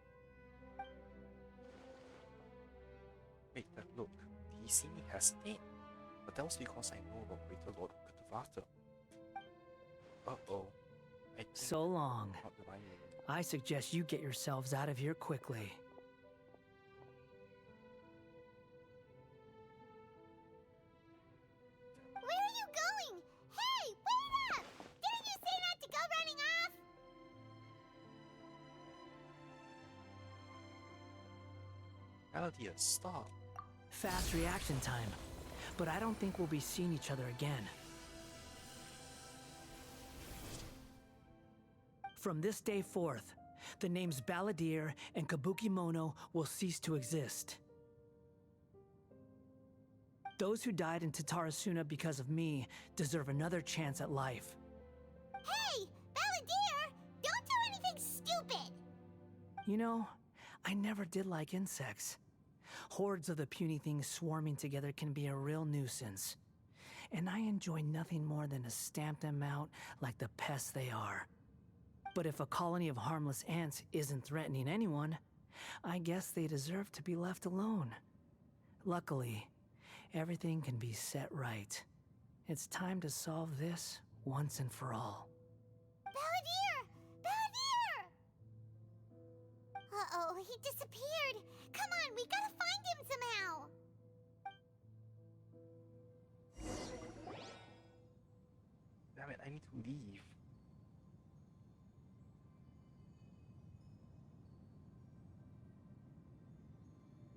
Wait, but look, he see me hesitate? But that was because I know about Greater Lord Kutavata. Uh-oh. I think So long. not divine meaning. I suggest you get yourselves out of here quickly. Where are you going? Hey, wait up! Didn't you say not to go running off? Aladia, stop. Fast reaction time. But I don't think we'll be seeing each other again. From this day forth, the names Balladeer and Kabukimono will cease to exist. Those who died in Tatarasuna because of me deserve another chance at life. Hey, Balladeer! Don't do anything stupid! You know, I never did like insects. Hordes of the puny things swarming together can be a real nuisance. And I enjoy nothing more than to stamp them out like the pests they are. But if a colony of harmless ants isn't threatening anyone, I guess they deserve to be left alone. Luckily, everything can be set right. It's time to solve this once and for all. Balladeer! Balladeer! Uh-oh, he disappeared. Come on, we gotta find him somehow. Damn it, I need to leave.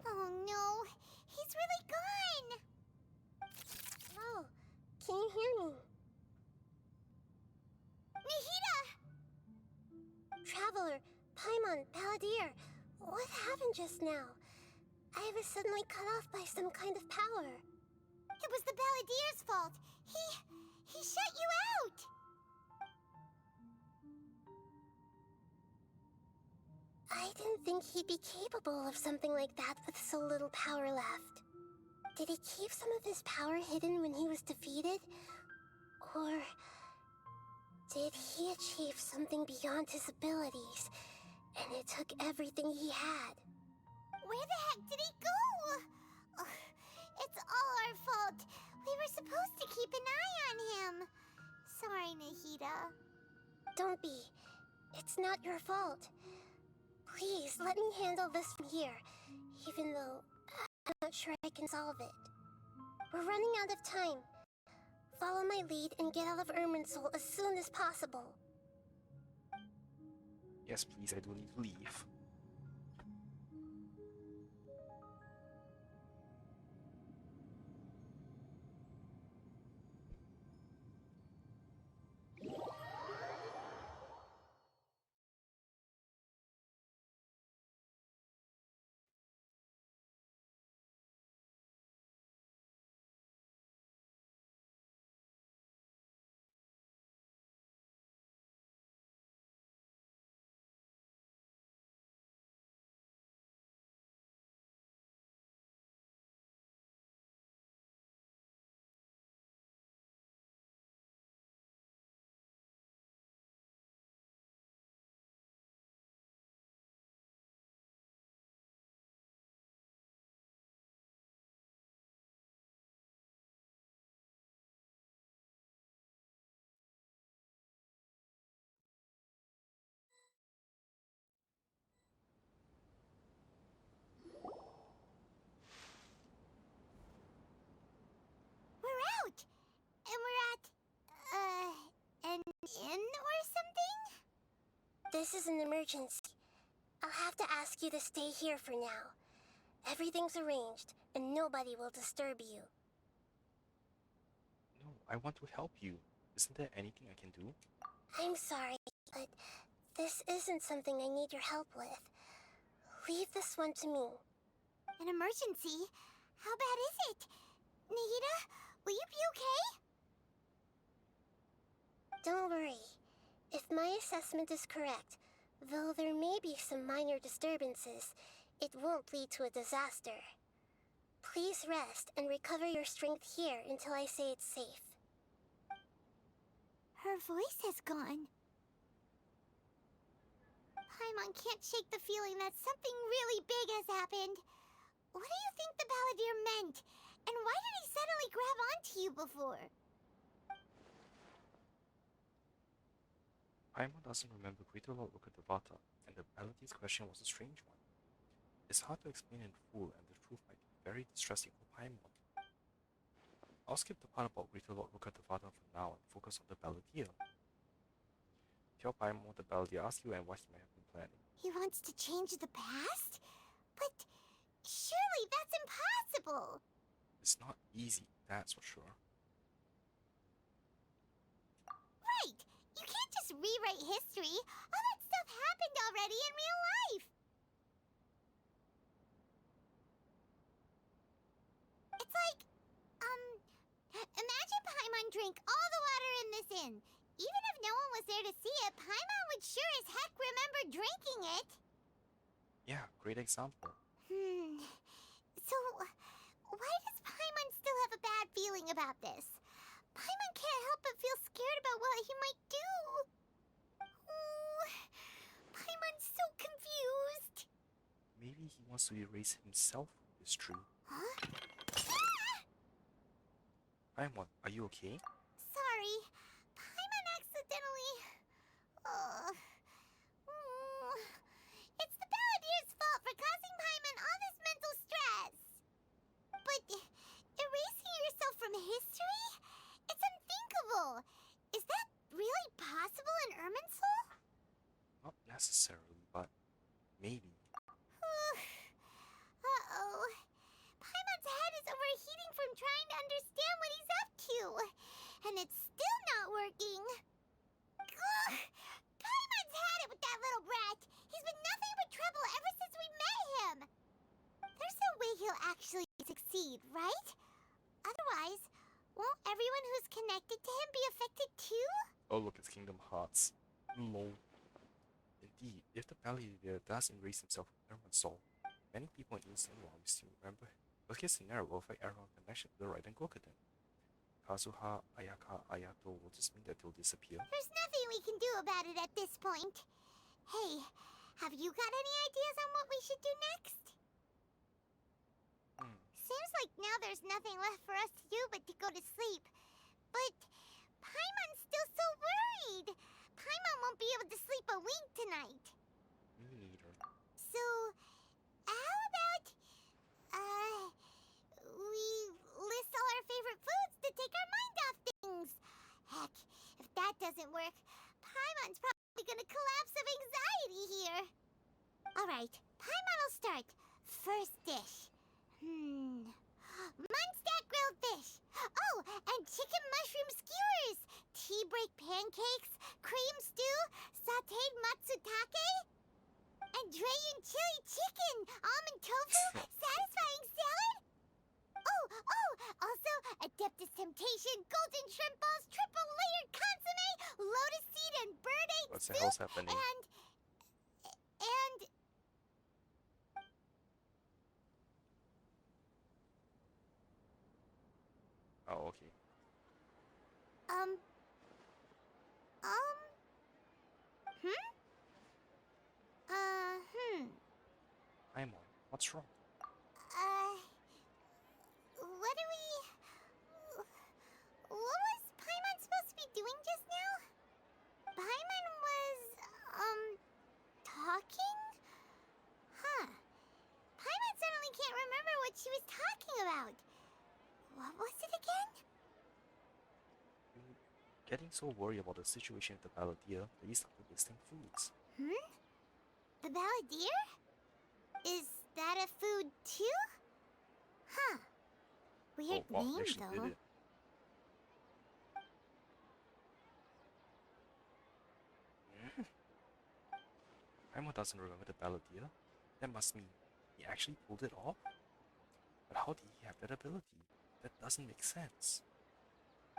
Oh no, he's really gone. Oh, can you hear me? Nahida! Traveler, Paimon, Balladeer, what happened just now? I was suddenly cut off by some kind of power. It was the Balladeer's fault. He shut you out. I didn't think he'd be capable of something like that with so little power left. Did he keep some of his power hidden when he was defeated? Or did he achieve something beyond his abilities, and it took everything he had? Where the heck did he go? Ugh, it's all our fault. We were supposed to keep an eye on him. Sorry, Nahida. Don't be. It's not your fault. Please, let me handle this from here, even though I'm not sure I can solve it. We're running out of time. Follow my lead and get out of Irminsul as soon as possible. Yes, please, I do need to leave. We're out! And we're at, an inn or something? This is an emergency. I'll have to ask you to stay here for now. Everything's arranged, and nobody will disturb you. I want to help you. Isn't there anything I can do? I'm sorry, but this isn't something I need your help with. Leave this one to me. An emergency? How bad is it? Nahida, will you be okay? Don't worry. If my assessment is correct, though there may be some minor disturbances, it won't lead to a disaster. Please rest and recover your strength here until I say it's safe. Her voice has gone. Paimon can't shake the feeling that something really big has happened. What do you think the Balladeer meant? And why did he suddenly grab onto you before? Paimon doesn't remember Greater Lord Rukkhadevata, and the Baladier's question was a strange one. It's hard to explain in full, and the truth might be very distressing for Paimon. I'll skip the part about Greater Lord Rukkhadevata for now and focus on the Balladier. Tell Paimon what the Balladier asked you and what he may have been planning. He wants to change the past? But surely that's impossible! It's not easy, that's for sure. Right! You can't just rewrite history. All that stuff happened already in real life. It's like, imagine Paimon drank all the water in this inn. Even if no one was there to see it, Paimon would sure as heck remember drinking it. Yeah, great example. So, why does Paimon still have a bad feeling about this? Paimon can't help but feel scared about what he might do. Oh, Paimon's so confused. Maybe he wants to erase himself from history. Huh? Paimon, are you okay? Sorry, Paimon accidentally... It's the Balladier's fault for causing Paimon all this mental stress. But erasing yourself from history? It's unthinkable. Is that really possible in Irminsul? Not necessarily, but maybe. Uh-oh. Paimon's head is overheating from trying to understand what he's up to. And it's still not working. Ugh! Paimon's had it with that little brat. He's been nothing but trouble ever since we met him. There's no way he'll actually succeed, right? Otherwise, won't everyone who's connected to him be affected too? Oh look, it's Kingdom Hearts. Lol. Indeed, if the Balladier does erase himself from Irminsul, many people in Eastern will still remember him. Worst case scenario will affect everyone's connection to the right and Gokuden. Kazuha, Ayaka, Ayato will just mean that they'll disappear. There's nothing we can do about it at this point. Hey, have you got any ideas on what we should do next? Seems like now there's nothing left for us to do but to go to sleep. But Paimon's still so worried. Paimon won't be able to sleep a wink tonight. Me neither. So, how about, we list all our favorite foods to take our mind off things? Heck, if that doesn't work, Paimon's probably gonna collapse of anxiety here. Alright, Paimon will start. First dish. Munstack grilled fish. Oh, and chicken mushroom skewers. Tea break pancakes, cream stew, sauteed matsutake, and Drayon chili chicken, almond tofu, satisfying salad. Oh, also Adeptus Temptation, golden shrimp balls, triple layered consomme, lotus seed and bird egg What the soup, hell's happening? and Oh, okay. Paimon, what's wrong? What was Paimon supposed to be doing just now? Paimon was, talking? Huh. Paimon suddenly can't remember what she was talking about. What was it again? You're getting so worried about the situation with the Balladier that you started listing foods. The Balladeer? Is that a food too? Huh. Weird Oh, wow, name, you actually though. did it. Paimon doesn't remember the Balladeer. That must mean he actually pulled it off? But how did he have that ability? That doesn't make sense.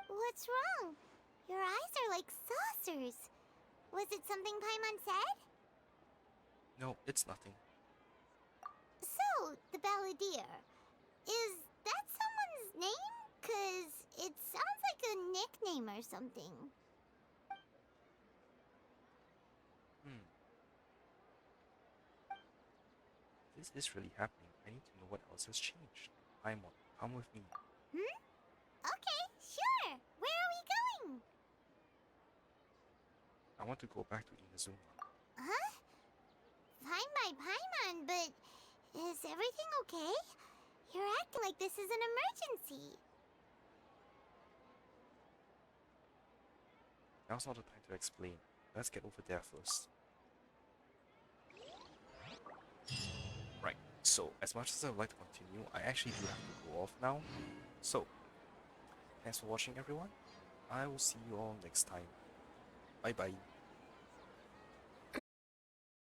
What's wrong? Your eyes are like saucers. Was it something Paimon said? No, it's nothing. So, the Balladeer. Is that someone's name? 'Cause it sounds like a nickname or something. This is really happening. I need to know what else has changed. Paimon, come with me. Okay, sure. Where are we going? I want to go back to Inazuma. Huh? Fine by Paimon, but is everything okay? You're acting like this is an emergency. Now's not the time to explain. Let's get over there first. Right, so as much as I would like to continue, I actually do have to go off now. So, thanks for watching everyone. I will see you all next time. Bye bye.